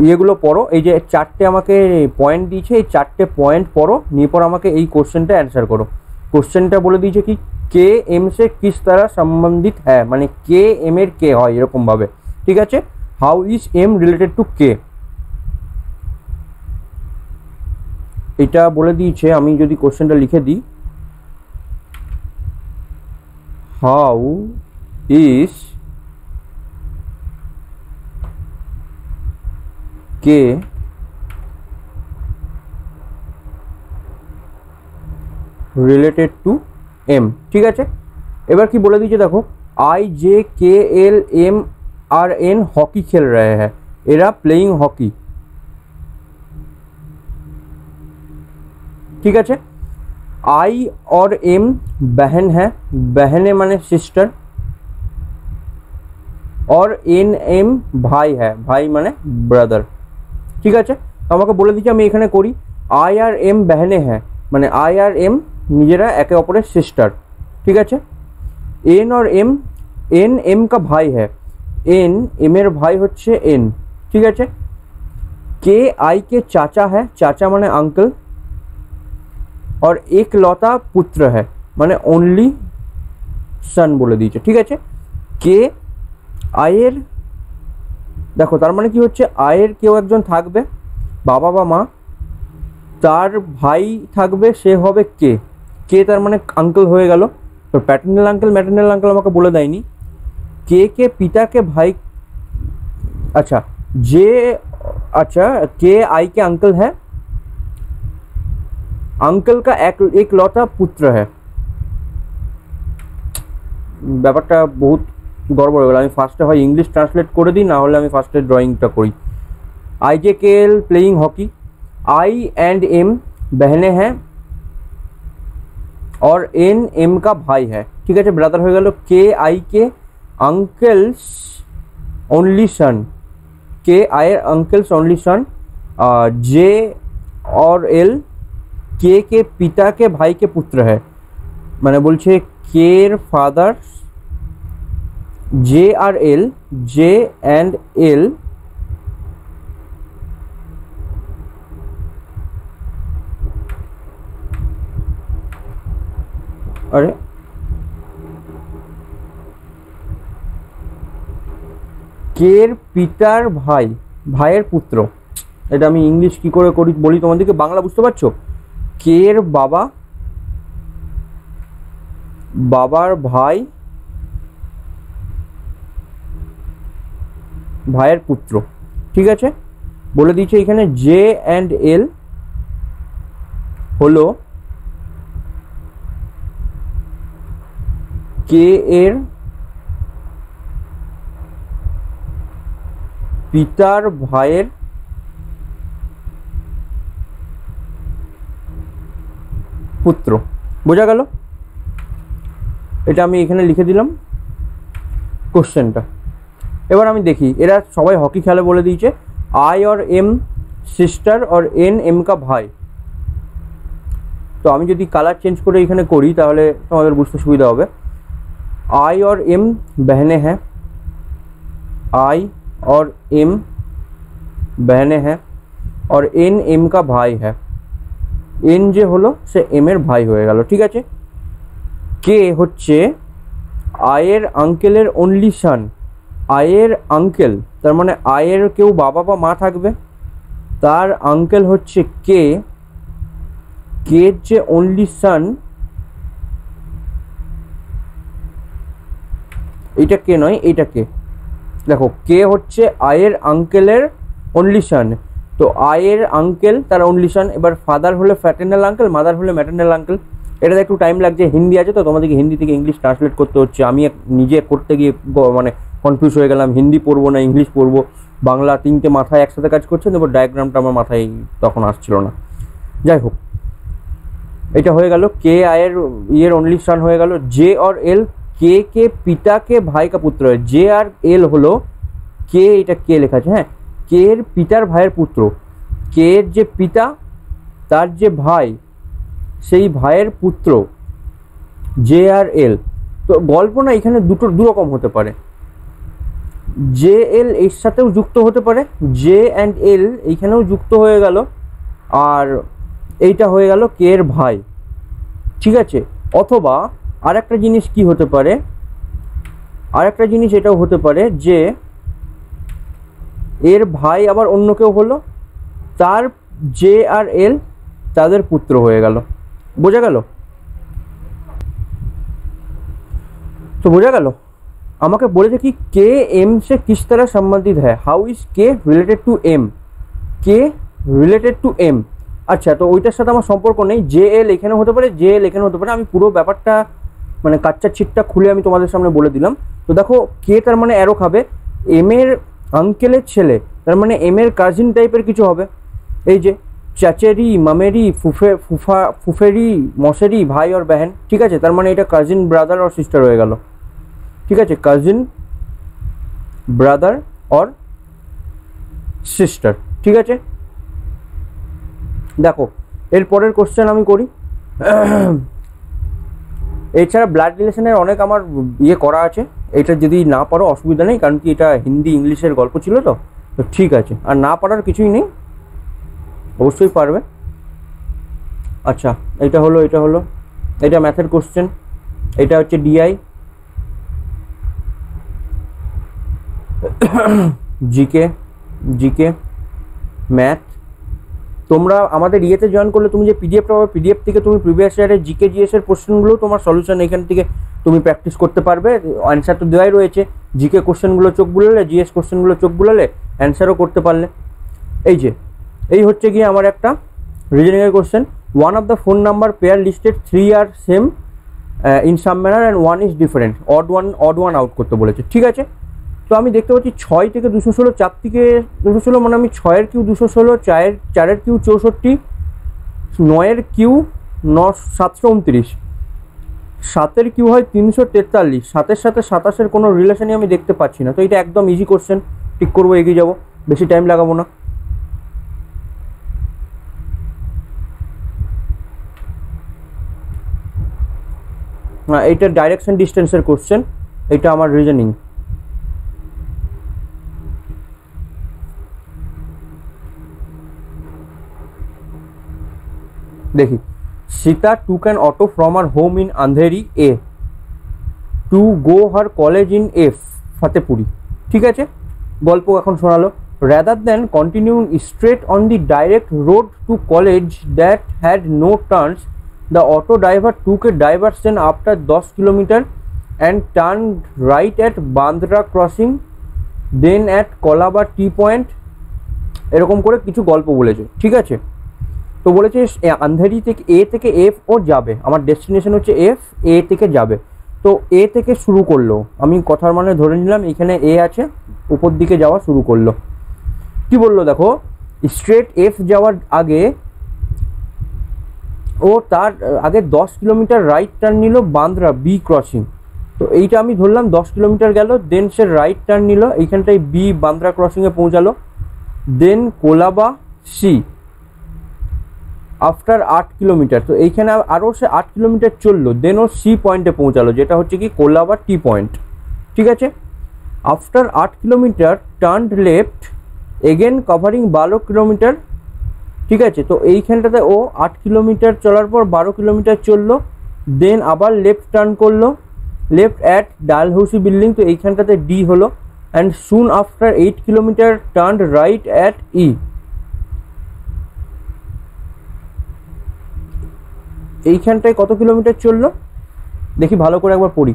ইয়েগুলো পড়ো। এই যে 4টে আমাকে পয়েন্ট দিয়েছে, এই 4টে পয়েন্ট পড়ো, নিয়ে পর আমাকে এই কোশ্চেনটা অ্যান্সার করো। কোশ্চেনটা বলে দিয়েছে কি, কে এম সে কিস तरह संबंधित है, মানে কে এম এর কে হয় এরকম ভাবে। ঠিক আছে, how is M related to K, এটা বলে দিয়েছে। আমি যদি কোশ্চেনটা লিখে দিই, how is K related to M. ঠিক আছে, এবার কি বলে দিয়েছে দেখো, I J K L M R N hockey खेल रहे हैं, एरा प्लेइंग हॉकी। ठीक है, आई और एम बहन है, बहने माने सिस्टर, और एन एम भाई है, भाई माने ब्रदर। ठीक है, আমাকে বলে দিচ্ছি আমি এখানে করি, आई আর एम बहने हैं, মানে आई আর एम নিজেরা একে অপরের সিস্টার। ঠিক আছে, एन और एम, एन एम का भाई है, एन एम এর ভাই হচ্ছে एन। ঠিক আছে, के आई के चाचा है, चाचा माने अंकल, और एक लौता पुत्र है, মানে ओनली सन বলে দিয়েছে। ঠিক আছে, কে আয়ের, দেখো তার মানে কি হচ্ছে, আয়ের কেউ একজন থাকবে, বাবা বা মা, তার ভাই থাকবে, সে হবে কে। কে তার মানে আঙ্কেল হয়ে গেল। তো প্যাটার্নাল আঙ্কেল ম্যাটার্নাল আঙ্কেল আমাকে বলে দেয়নি। के पिता के भाई, अच्छा जे, अच्छा के आई के अंकल है, अंकल का एक लौता पुत्र है। ব্যাপারটা বহুত গড়বড় হয়ে গেল। আমি ফার্স্টে হয় ইংলিশ ট্রান্সলেট করে দিই, না হলে আমি ফার্স্টে ড্রয়িংটা করি। I J K L playing hockey, I and M बहने हैं, और एन एम का भाई है। ठीक है, ब्रदर हो गल। के आई के अंकल्स ओनली सन, के आई अंकल्स ओनली सन, जे और एल के पिता के भाई के पुत्र है, মানে বলছে কে এর ফাদার জে আর এল, জে অ্যান্ড এল আরে কের পিতার ভাই, ভাইয়ের পুত্র। এটা আমি ইংলিশ কি করে করি বলি তোমাদেরকে, বাংলা বুঝতে পারছো? কের বাবা, বাবার ভাই, ভাইয়ের পুত্র। ঠিক আছে, বলে দিয়েছে এখানে জে অ্যান্ড এল হলো কে এর পিতার ভাইয়ের পুত্র। বোঝা গেল? এটা আমি এখানে লিখে দিলাম কোশ্চেনটা। এবার আমি দেখি, এরা সবাই হকি খেলে বলে দিয়েছে। आई और एम सिस्टर और एन एम का भाई। তো আমি যদি কালার চেঞ্জ করে এখানে করি তাহলে তোমাদের বুঝতে সুবিধা হবে। आई और एम बहनें हैं, आई और एम बहनें हैं, और एन एम का भाई है। एन যে হলো সে এম এর ভাই হয়ে গেল। ঠিক আছে, কে হচ্ছে আয়ের আঙ্কেলের অনলি সান। আয়ের আঙ্কেল তার মানে আয়ের কেউ বাবা বা মা থাকবে, তার আঙ্কেল হচ্ছে কে, কে যে অনলি সান, এটা কে নয়, এটা কে। দেখো কে হচ্ছে আয়ের আঙ্কেলের অনলি সান, তো আয়ের আঙ্কেল তার অনলি সান। এবার ফাদার হলে ফ্যাটার্নাল আঙ্কেল, মাদার হলে ম্যাটার্নাল আঙ্কেল। এটাতে একটু টাইম লাগছে, হিন্দি আছে তো তোমাদেরকে হিন্দি থেকে ইংলিশ ট্রান্সলেট করতে হচ্ছে। আমি নিজে করতে গিয়ে মানে কনফিউজ হয়ে গেলাম, হিন্দি পড়বো না ইংলিশ পড়বো, বাংলা তিনটে মাথায় একসাথে কাজ করছে, এবার ডায়াগ্রামটা আমার মাথায় তখন আসছিল না। যাই হোক, এটা হয়ে গেল কে আয়ের ইয়ের অনলি সান হয়ে গেল। জে और एल के पिता के भाई का पुत्र है। जे আর এল হলো কে, এটা কে লেখা আছে, হ্যাঁ, কে এর পিতার ভাইয়ের পুত্র। কে এর যে পিতা তার যে ভাই সেই ভাইয়ের পুত্র জে আর এল। তো গল্প না এখানে দু রকম হতে পারে, জে এল এর সাথেও যুক্ত হতে পারে, জে অ্যান্ড এল এইখানেও যুক্ত হয়ে গেল, আর এইটা হয়ে গেল কে এর ভাই। ঠিক আছে, অথবা আরেকটা জিনিস কি হতে পারে, আরেকটা জিনিস এটাও হতে পারে যে এর ভাই আবার অন্য কেউ হলো, তার জে আর এল তাদের পুত্র হয়ে গেল। বোঝা গেল? তো বোঝা গেল। আমাকে বলেছে কি के एम से किस तरह संबंधित है, हाउ इज के रिलेटेड टू एम, के रिलेटेड टू एम। আচ্ছা, তো ওইটার সাথে আমার সম্পর্ক নেই, জে এল এখানে হতে পারে, জে এল এখানে হতে পারে। আমি পুরো ব্যাপারটা মানে কাচ্চা ছিটটা খুলে আমি তোমাদের সামনে বলে দিলাম। তো দেখো কে তার মানে অ্যারো খাবে, এম এর আঙ্কেলের ছেলে তার মানে এম এর কাজিন টাইপের কিছু হবে। এই যে চাচেরি, মামেরি, ফুফেরি, মশেরি, ভাই और बहन। ঠিক আছে, তার মানে এটা কাজিন ব্রাদার और সিস্টার হয়ে গেল। ঠিক আছে, কাজিন ব্রাদার और সিস্টার। ঠিক আছে, দেখো এর পরের কোশ্চেন আমি করি। এছাড়া ব্লাড রিলেশনের অনেক আমার ইয়ে করা আছে, এটা যদি না পারো অসুবিধা নেই, কারণ কি এটা হিন্দি ইংলিশের গল্প ছিল তো, তো ঠিক আছে, আর না পারার কিছুই নেই, অবশ্যই পারবে। আচ্ছা, এটা হলো, এটা হলো, এটা ম্যাথের কোশ্চেন, এটা হচ্ছে ডিআই, জিকে, জিকে ম্যাথ। তোমরা আমাদের ইয়েতে জয়েন করলে তুমি যে পিডিএফটা পাবে, পিডিএফ থেকে তুমি প্রিভিয়াস ইয়ারের জিকে জিএস এর কোশ্চেনগুলো তোমার সলিউশন এখান থেকে তুমি প্র্যাকটিস করতে পারবে। অ্যান্সার তো দেওয়াই রয়েছে, জিকে কোশ্চেনগুলো চোখ বুলালে, জিএস কোশ্চেনগুলো চোখ বুলালে অ্যান্সারও করতে পারলে। এই যে এই হচ্ছে গিয়ে আমার একটা রিজনিংয়ের question. One of the phone number pair listed 3 আর same in some manner and 1 is different, odd one out করতে বলেছে। ঠিক আছে, তো আমি দেখতে পাচ্ছি 6 থেকে 216, 4 থেকে 216, মানে আমি 6-এর কিউ 216, 4-এর কিউ 64, 9-এর কিউ 729, 7-এর কিউ হয় 343, 7-এর সাথে 27-এর কোনো রিলেশনই আমি দেখতে পাচ্ছি না। তো এটা একদম ইজি কোশ্চেন, ঠিক করবো, এগিয়ে যাবো, বেশি টাইম লাগাবো না। এইটা ডাইরেকশন ডিস্টেন্সের কোশ্চেন, এটা আমার রিজনিং। দেখি, Sita took an auto from her home in Andheri A to go her college in F Fatehpuri। ঠিক আছে, গল্প এখন শোনালো। Rather than continuing straight on the direct road to college that had no turns, the auto driver took a diversion after 10 kilometer and turned right at Bandra crossing, then at Colaba T point। এরকম করে কিছু গল্প বলেছে। ঠিক আছে, তো বলেছে আন্ধেরি থেকে এ থেকে এফ ও যাবে, আমার ডেস্টিনেশন হচ্ছে এফ, এ থেকে যাবে। তো এ থেকে শুরু করলো, আমি কথার মানে ধরে নিলাম এখানে এ আছে, উপর দিকে যাওয়া শুরু করলো। কি বললো দেখো, স্ট্রেট এফ যাওয়ার আগে ও তার আগে 10 কিলোমিটার রাইট টার্ন নিল বান্দ্রা বি ক্রসিং। তো এইটা আমি ধরলাম 10 কিলোমিটার গেল, দেন সে রাইট টার্ন নিল, এইখানটায় বি বান্দ্রা ক্রসিংয়ে পৌঁছালো, দেন কোলাবা সি আফটার 8 কিলোমিটার। তো এইখানে আরও সে 8 কিলোমিটার চললো, দেন ও সি পয়েন্টে পৌঁছালো, যেটা হচ্ছে কি কোলাবা টি পয়েন্ট। ঠিক আছে, after 8 kilometre turn left again covering 12 kilometre. ঠিক আছে, তো এইখানটাতে ও 8 কিলোমিটার চলার পর 12 কিলোমিটার চললো, দেন আবার লেফট টার্ন করলো, লেফট অ্যাট ডালহৌসি বিল্ডিং। তো এইখানটাতে ডি হলো, and soon after 8 kilometre turn right at ই। এইখানটায় কত কিলোমিটার চললো দেখি ভালো করে একবার পড়ি।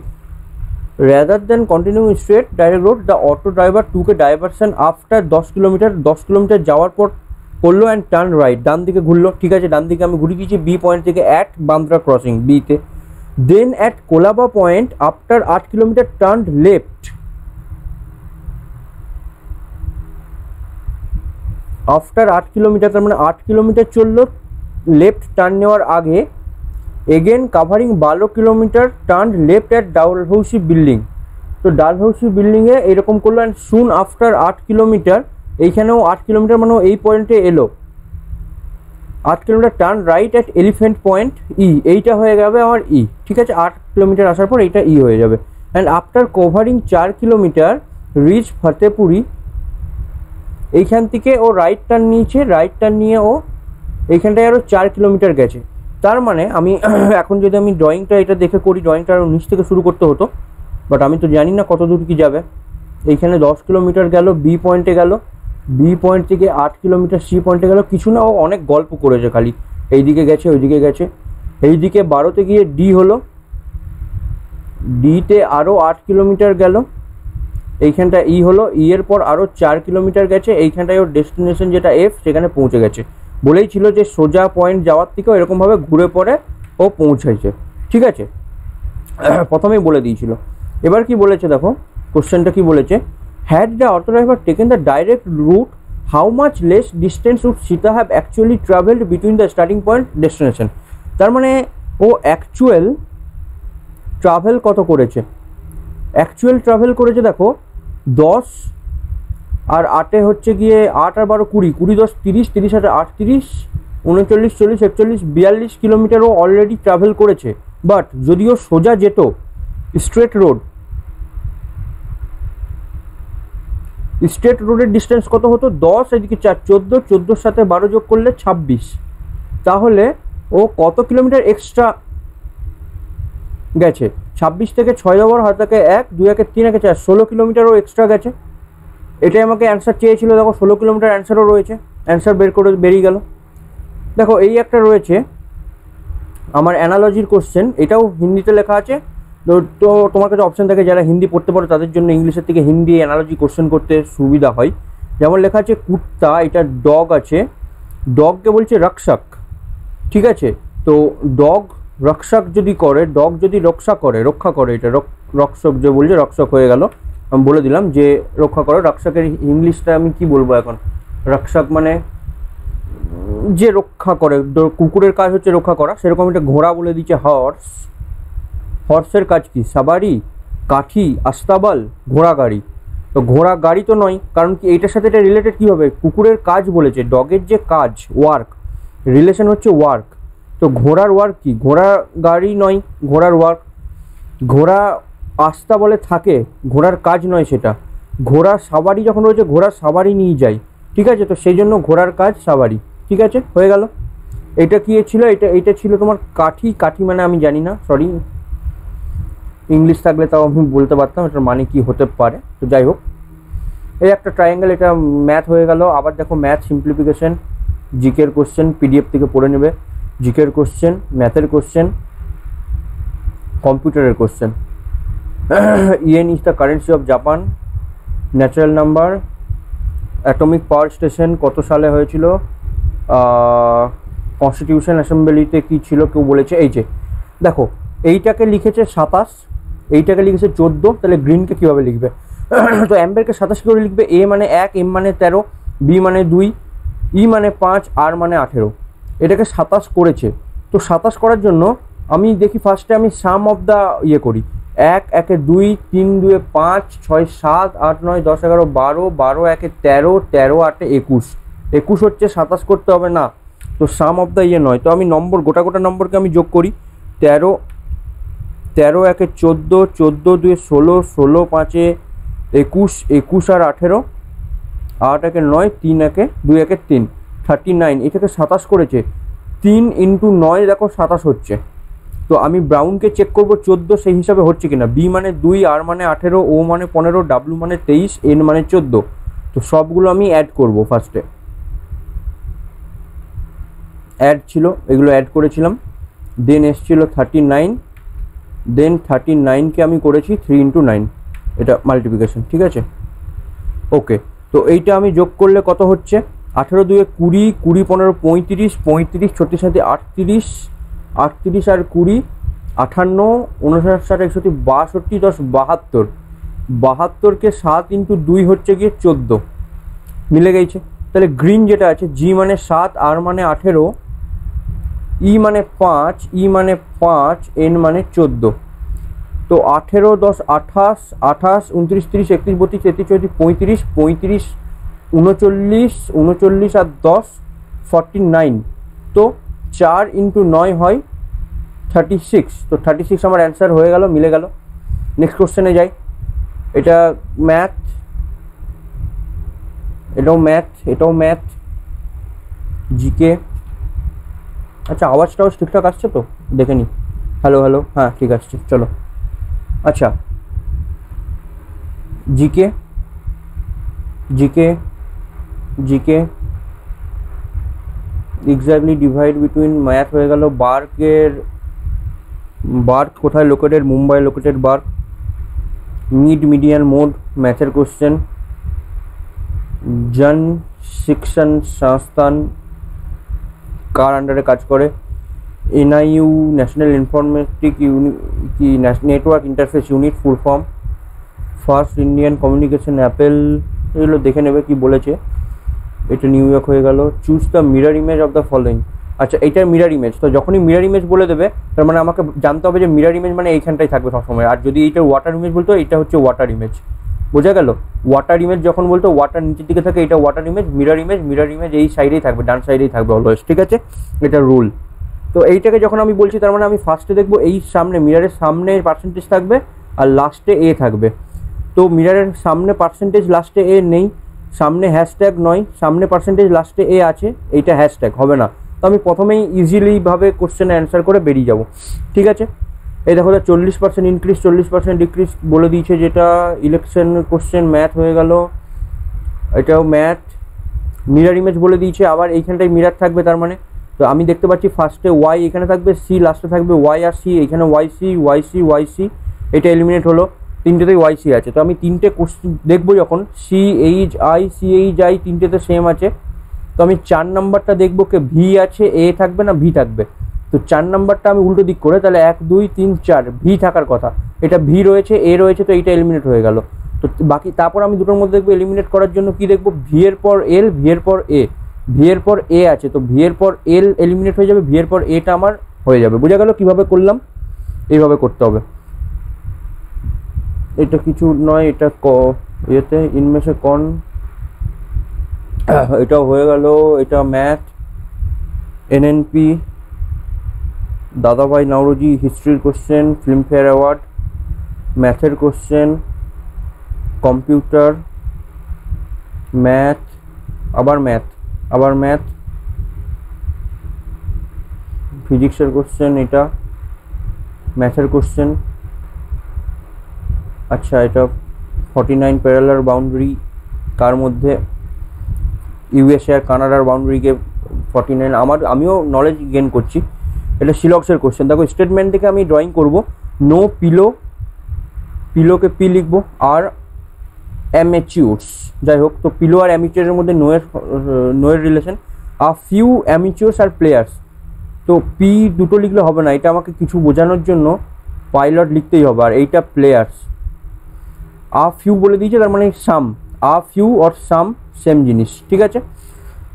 Rather than continuing straight direct road, the auto driver took a diversion after 10 kilometre. 10 kilometre যাওয়ার পর করলো অ্যান্ড টার্ন রাইট, ডান দিকে ঘুরলো। ঠিক আছে, ডান দিকে আমি ঘুরে গিয়েছি বি পয়েন্ট থেকে অ্যাট বান্দ্রা ক্রসিং বিতে, then at Colaba point after 8 kilometre turn left. After 8 kilometre তার মানে 8 কিলোমিটার চললো লেফট টার্ন নেওয়ার আগে, again covering 12 kilometre turn left at Dalhousie building. তো ডালহৌসি বিল্ডিংয়ে এরকম করলো, অ্যান্ড সুন আফটার 8 কিলোমিটার, এইখানেও 8 কিলোমিটার মানে এই পয়েন্টে এলো, 8 kilometre turn right at elephant point ই। এইটা হয়ে যাবে আমার ই। ঠিক আছে, 8 কিলোমিটার আসার পর এইটা ই হয়ে যাবে, and after covering 4 kilometre reach Fatehpuri. এইখান থেকে ও রাইট টার্ন নিয়েছে, রাইট টার্ন নিয়ে ও এইখানটায় আরও 4 কিলোমিটার গেছে। তার মানে আমি এখন যদি আমি ড্রয়িংটা এটা দেখে করি, ড্রয়িংটা আরও নিচ থেকে শুরু করতে হতো, বাট আমি তো জানি না কত দূর কি যাবে। এইখানে 10 কিলোমিটার গেল, বি পয়েন্টে গেল, বি পয়েন্ট থেকে 8 কিলোমিটার সি পয়েন্টে গেল। কিছু না, ও অনেক গল্প করেছে খালি, এইদিকে গেছে ওইদিকে গেছে। এইদিকে 12তে গিয়ে ডি হলো, ডিতে আরও 8 কিলোমিটার গেল, এইখানটা ই হলো, ই এর পর আরও 4 কিলোমিটার গেছে, এইখানটায় ওর ডেস্টিনেশন যেটা এফ সেখানে পৌঁছে গেছে। বলেই ছিল যে সোজা পয়েন্ট যাওয়ার থেকেও এরকমভাবে ঘুরে পড়ে ও পৌঁছাইছে। ঠিক আছে, প্রথমেই বলে দিয়েছিল। এবার কি বলেছে দেখো, কোশ্চেনটা কি বলেছে, had the auto driver taken the direct route, how much less distance would Sita have actually travelled between the starting point destination. তার মানে ও অ্যাকচুয়াল ট্রাভেল কত করেছে, অ্যাকচুয়াল ট্রাভেল করেছে দেখো 10 আর 8 হচ্ছে গিয়ে 8 আর 12 20, 20 10 30, 30 আর 8 30, 39 40 41 42 কিলোমিটারও অলরেডি ট্রাভেল করেছে। বাট যদিও সোজা যেত স্ট্রেট রোড, স্ট্রেট রোডের ডিস্টেন্স কত হতো 10, এদিকে 4 14, 14 সাথে 12 যোগ করলে 26, তাহলে ও কত কিলোমিটার এক্সট্রা গেছে? 26 থেকে 6 যাওয়ার হাত থেকে 1 2 1 3 1 4 16 কিলোমিটারও এক্সট্রা গেছে। এটাই আমাকে অ্যান্সার চেয়েছিল, দেখো 16 কিলোমিটার অ্যান্সারও রয়েছে, অ্যান্সার বের করে বেরিয়ে গেল। দেখো এই একটা রয়েছে আমার অ্যানালজির কোশ্চেন, এটাও হিন্দিতে লেখা আছে। তো তোমার কাছে অপশান থাকে, যারা হিন্দি পড়তে পারো তাদের জন্য ইংলিশের থেকে হিন্দি অ্যানালজি কোশ্চেন করতে সুবিধা হয়। যেমন লেখা আছে কুত্তা, এটা ডগ আছে, ডগকে বলছে রক্ষক। ঠিক আছে, তো ডগ রক্ষক যদি করে, ডগ যদি রক্ষা করে, এটা রক্ষক যে বলছে রক্ষক হয়ে গেল, আমি বলে দিলাম যে রক্ষা করে। রক্ষকের ইংলিশটা আমি কি বলবো এখন, রক্ষক মানে যে রক্ষা করে, কুকুরের কাজ হচ্ছে রক্ষা করা, সেরকম একটা ঘোড়া বলে দিচ্ছে হর্স। হর্সের কাজ কি? সাবারি, কাঠি, আস্তাবল, ঘোড়া গাড়ি। তো ঘোড়া গাড়ি তো নয়, কারণ কি এইটার সাথে এটা রিলেটেড কী হবে, কুকুরের কাজ বলেছে, ডগের যে কাজ ওয়ার্ক, রিলেশন হচ্ছে ওয়ার্ক। তো ঘোড়ার ওয়ার্ক কি? ঘোড়া গাড়ি নয়, ঘোড়ার ওয়ার্ক। ঘোড়া আস্তা বলে থাকে, ঘোড়ার কাজ নয় সেটা। ঘোড়া সাবারি যখন রয়েছে, ঘোড়ার সাবারি নিয়ে যায়, ঠিক আছে? তো সেই জন্য ঘোড়ার কাজ সাবারি, ঠিক আছে? হয়ে গেল। এটা কি ছিল? এটা ছিল তোমার কাঠি। কাঠি মানে আমি জানি না, সরি, ইংলিশ থাকলে তাও আমি বলতে পারতাম এটার মানে কি হতে পারে। তো যাই হোক, এই একটা ট্রায়াঙ্গেল, এটা ম্যাথ হয়ে গেল। আবার দেখো ম্যাথ সিম্পলিফিকেশন, জিকের কোশ্চেন, পিডিএফ থেকে পড়ে নেবে। জিকের কোশ্চেন, ম্যাথের কোশ্চেন, কম্পিউটারের question. Yen is the currency of Japan, natural number, atomic power station কত সালে হয়েছিল, কনস্টিটিউশন অ্যাসেম্বলিতে কি ছিল কেউ বলেছে। এই যে দেখো, এইটাকে লিখেছে 27, এইটাকে লিখেছে 14, তাহলে গ্রিনকে কীভাবে লিখবে? তো অ্যাম্বেরকে 27 করে লিখবে। এ মানে 1, এম মানে 13, বি মানে 2, ই মানে 5, আর মানে 18। এটাকে 27 করেছে। তো 27 করার জন্য আমি দেখি ফার্স্টে আমি সাম অফ দ্য ইয়ে করি। 1 1 2, 3 2 5, 6 7 8 9 10 11 12, 12 1 13, 13 8 21, 21 হচ্ছে, 27 করতে হবে না। তো সাম অফ দ্য ইয়ে নয়, তো আমি নম্বর গোটা নম্বরকে আমি যোগ করি। 13 13 1 14, 14 2 16, 16 5 21, 21 আর 18, 8 1 9, 3 1 2 1 3, 39। এটাকে 27 করেছে। 3 × 9 দেখো 27 হচ্ছে। তো আমি ব্রাউনকে চেক করব 14 সেই হিসাবে হচ্ছে কিনা। বি মানে 2, আর মানে 18, ও মানে 15, ডাব্লু মানে 23, এন মানে 14। তো সবগুলো আমি অ্যাড করব। ফার্স্টে অ্যাড ছিল, এগুলো অ্যাড করেছিলাম। দেন এসছিল 39, দেন 39কে আমি করেছি 3 × 9, এটা মাল্টিপ্লিকেশন, ঠিক আছে? ওকে, তো এইটা আমি যোগ করলে কত হচ্ছে? 18 2 20, 20 15 35, 35 36 7 38, 38 আর 20 58, 59 60 61 62, 10 72, 72কে 7 × 2 হচ্ছে গিয়ে 14, মিলে গেছে। তাহলে গ্রিন যেটা আছে, জি মানে 7, আর মানে 18, ই মানে 5, ই মানে 5, এন মানে 14। তো 18 10 28, 28 29 30 31 32 33 34 35 35 39 আর 10 49। তো 4 × 9 হয় 36। তো 36 আমার অ্যান্সার হয়ে গেল, মিলে গেল। নেক্সট কোশ্চেনে যাই। এটা ম্যাথ, এটাও ম্যাথ, এটাও ম্যাথ, জিকে। আচ্ছা, আওয়াজটাও ঠিকঠাক আসছে তো? দেখে নি। হ্যালো হ্যালো, হ্যাঁ ঠিক আসছে, চলো। আচ্ছা, GK GK GK exactly divide between, math হয়ে গেল। বার্ক কোথায় located? Mumbai located BARC. Mid median mode, ম্যাথের কোশ্চেন। জন শিক্ষণ সংস্থান কার আন্ডারে কাজ করে? NIU, national informatic network interface unit, full form. First Indian communication apple, এগুলো দেখে নেবে কি বলেছে। এটা নিউ ইয়র্ক হয়ে গেল। Choose the mirror image of the following. আচ্ছা, এইটার মিরর ইমেজ। তো যখনই মিরর ইমেজ বলে দেবে, তার মানে আমাকে জানতে হবে যে মিরর ইমেজ মানে এইখানটাই থাকবে সবসময়। আর যদি এইটা ওয়াটার ইমেজ বলতো, এটা হচ্ছে ওয়াটার ইমেজ, বোঝা গেল? ওয়াটার ইমেজ যখন বলতো, ওয়াটার নিচের দিকে থাকে, এটা ওয়াটার ইমেজ। মিরর ইমেজ এই সাইডেই থাকবে, ডান সাইডেই থাকবে অলওয়েজ, ঠিক আছে? এটা রুল। তো এইটাকে যখন আমি বলছি, তার মানে আমি ফার্স্টে দেখবো এই সামনে, মিররের সামনে পার্সেন্টেজ থাকবে আর লাস্টে এ থাকবে। তো মিররের সামনে পার্সেন্টেজ, লাস্টে এ নেই। সামনে হ্যাশট্যাগ নয়, সামনে পার্সেন্টেজ, লাস্টে এ আছে, এইটা হ্যাশট্যাগ হবে না। তো আমি প্রথমেই ইজিলিভাবে কোশ্চেনে অ্যান্সার করে বেরিয়ে যাব, ঠিক আছে? এই দেখো, 40% ইনক্রিজ, 40% ডিক্রিজ বলে দিয়েছে, যেটা ইলেকশন কোশ্চেন। ম্যাথ হয়ে গেল, এটাও ম্যাথ। মিরর ইমেজ বলে দিয়েছে, আবার এইখানটায় মিরর থাকবে, তার মানে। তো আমি দেখতে পাচ্ছি ফার্স্টে ওয়াই এখানে থাকবে, সি লাস্টে থাকবে, ওয়াই আর সি, এখানে ওয়াই সি, এটা এলিমিনেট হলো। তিনটেতেই ওয়াই সি আছে। তো আমি তিনটে কোশ্চেন দেখবো যখন, CHI তিনটেতে সেম আছে। তো আমি 4 নাম্বারটা দেখবো কে ভি আছে, এ থাকবে না ভি থাকবে। তো 4 নাম্বারটা আমি উল্টো দিক করে, তাহলে 1 2 3 4 ভি থাকার কথা, এটা ভি রয়েছে, এ রয়েছে, তো এইটা এলিমিনেট হয়ে গেল। তো বাকি তারপর আমি দুটোর মধ্যে দেখবো এলিমিনেট করার জন্য কি দেখবো, ভি এর পর এল, ভি এর পর এ, ভি এর পর এ আছে, তো ভি এর পর এল এলিমিনেট হয়ে যাবে, ভি এর পর এটা আমার হয়ে যাবে। বোঝা গেল কিভাবে করলাম? এইভাবে করতে হবে। এটা কিছু নয়, এটা ইয়েতে ইনমেশে কন, এটাও হয়ে গেল। এটা ম্যাথ। NNP, দাদাভাই নাওরোজি হিস্ট্রির কোশ্চেন, ফিল্মফেয়ার অ্যাওয়ার্ড। ম্যাথের কোশ্চেন, কম্পিউটার, ম্যাথ, আবার ম্যাথ, আবার ম্যাথ, ফিজিক্সের কোশ্চেন, এটা ম্যাথের কোশ্চেন। আচ্ছা, এটা 49 প্যারালাল বাউন্ডারি কার মধ্যে, ইউএসএ আর কানাডার বাউন্ডারিকে 49, আমিও নলেজ গেন করছি। এটা সিলক্সের কোশ্চেন। দেখো স্টেটমেন্ট থেকে আমি ড্রয়িং করব, নো পিলো, পিলোকে পি লিখবো, আর অ্যামেচিউরস, যাই হোক। তো পিলো আর অ্যামেচিউরের মধ্যে নোয়ের relation, a few amateurs are players. তো পি দুটো লিখলে হবে না, এটা আমাকে কিছু বোঝানোর জন্য পাইলট লিখতেই হবে, আর এইটা প্লেয়ার্স। আ ফিউ বলে দিয়েছে, তার মানে some, a few or some same জিনিস, ঠিক আছে।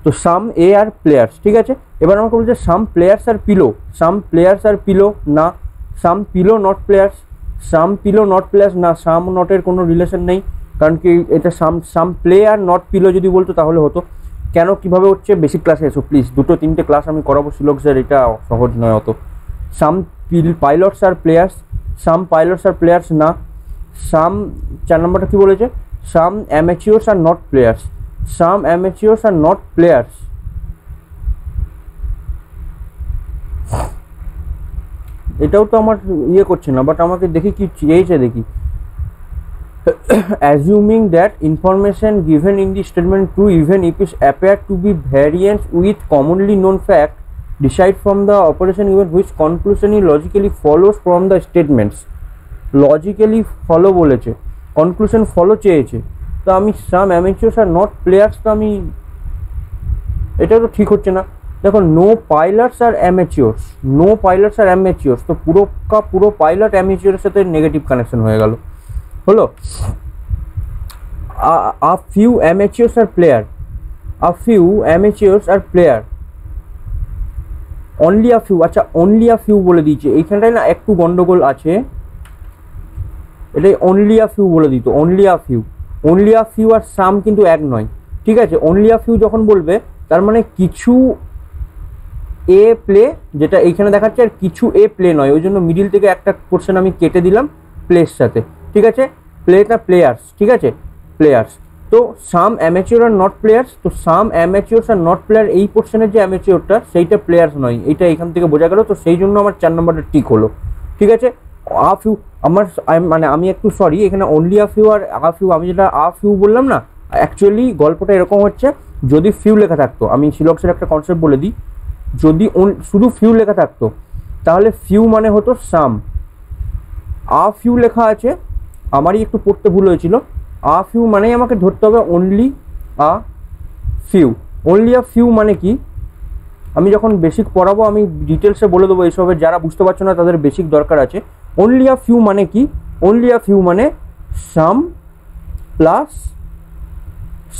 তো সাম এ আর প্লেয়ার্স, ঠিক আছে। এবার আমাকে বলছে some players are pillow, some players are pillow না, some pillow not players, some pillow not players না, সাম নটের কোনো রিলেশন নেই, কারণ কি এটা some play are not pillow যদি বলতো তাহলে হতো। কেন কীভাবে হচ্ছে বেসিক ক্লাসে এসো প্লিজ, 2-3টে ক্লাস আমি করাবো সিলক্সের, এটা সহজ নয় অত। Some pilots are players, some pilots are players না, সাম 4 নম্বরটা কী বলেছে, some amateurs are not players, some amateurs are not players. এটাও তো আমার ইয়ে করছে না, বাট আমাকে দেখি কি চেয়েছে দেখি। Assuming that information given in the statement true even if it appear to be variance with commonly known fact, decide from the operation given which conclusion logically follows from the statements. Logically follow বলেছে, conclusion follow চেয়েছে, তো আমি some amateurs are not players, তো আমি এটা তো ঠিক হচ্ছে না। দেখো নো পাইলটস আর অ্যামেচিওর্স, নো পাইলটস আর অ্যামেচিওর্স, তো পুরো পাইলট অ্যামেচিওরের সাথে নেগেটিভ কানেকশন হয়ে গেল, হলো। A few amateurs are player, a few amateurs are player, only a few. আচ্ছা অনলি আ ফিউ বলে দিয়েছে, এইখানটায় না একটু গন্ডগোল আছে, এটাই অনলি আ ফিউ বলে দিত, only a few. Only a few আর সাম কিন্তু এক নয়, ঠিক আছে। অনলি আ ফিউ যখন বলবে তার মানে কিছু এ প্লে, যেটা এইখানে দেখাচ্ছে, আর কিছু এ প্লে নয়, ওই জন্য মিডিল থেকে একটা পোর্শন আমি কেটে দিলাম প্লের সাথে, ঠিক আছে। প্লেটা প্লেয়ার্স, ঠিক আছে, প্লেয়ার্স। তো সাম অ্যামেচিওর আর নট প্লেয়ার্স, তো সাম অ্যামেচিওর্স আর নট প্লেয়ার, এই পোর্শনের যে অ্যামেচিওরটা সেইটা প্লেয়ার্স নয়, এইটা এখান থেকে বোঝা গেল। তো সেই জন্য আমার 4 নম্বরটা ঠিক হলো, ঠিক আছে। আ ফিউ আমার মানে আমি একটু সরি, এখানে অনলি আ ফিউ আর আ ফিউ, আমি যেটা আ ফিউ বললাম না, অ্যাকচুয়ালি গল্পটা এরকম হচ্ছে, যদি ফিউ লেখা থাকতো, আমি সিলক্সের একটা কনসেপ্ট বলে দিই, যদি শুধু ফিউ লেখা থাকতো তাহলে ফিউ মানে হতো সাম। আ ফিউ লেখা আছে, আমারই একটু পড়তে ভুল হয়েছিল, আ ফিউ মানেই আমাকে ধরতে হবে only a few. Only a few মানে কি, আমি যখন বেসিক পড়াবো আমি ডিটেলসে বলে দেবো, এইসবের যারা বুঝতে পারছো না তাদের বেসিক দরকার আছে। অনলি আ ফিউ মানে কি, অনলি আ ফিউ মানে সাম প্লাস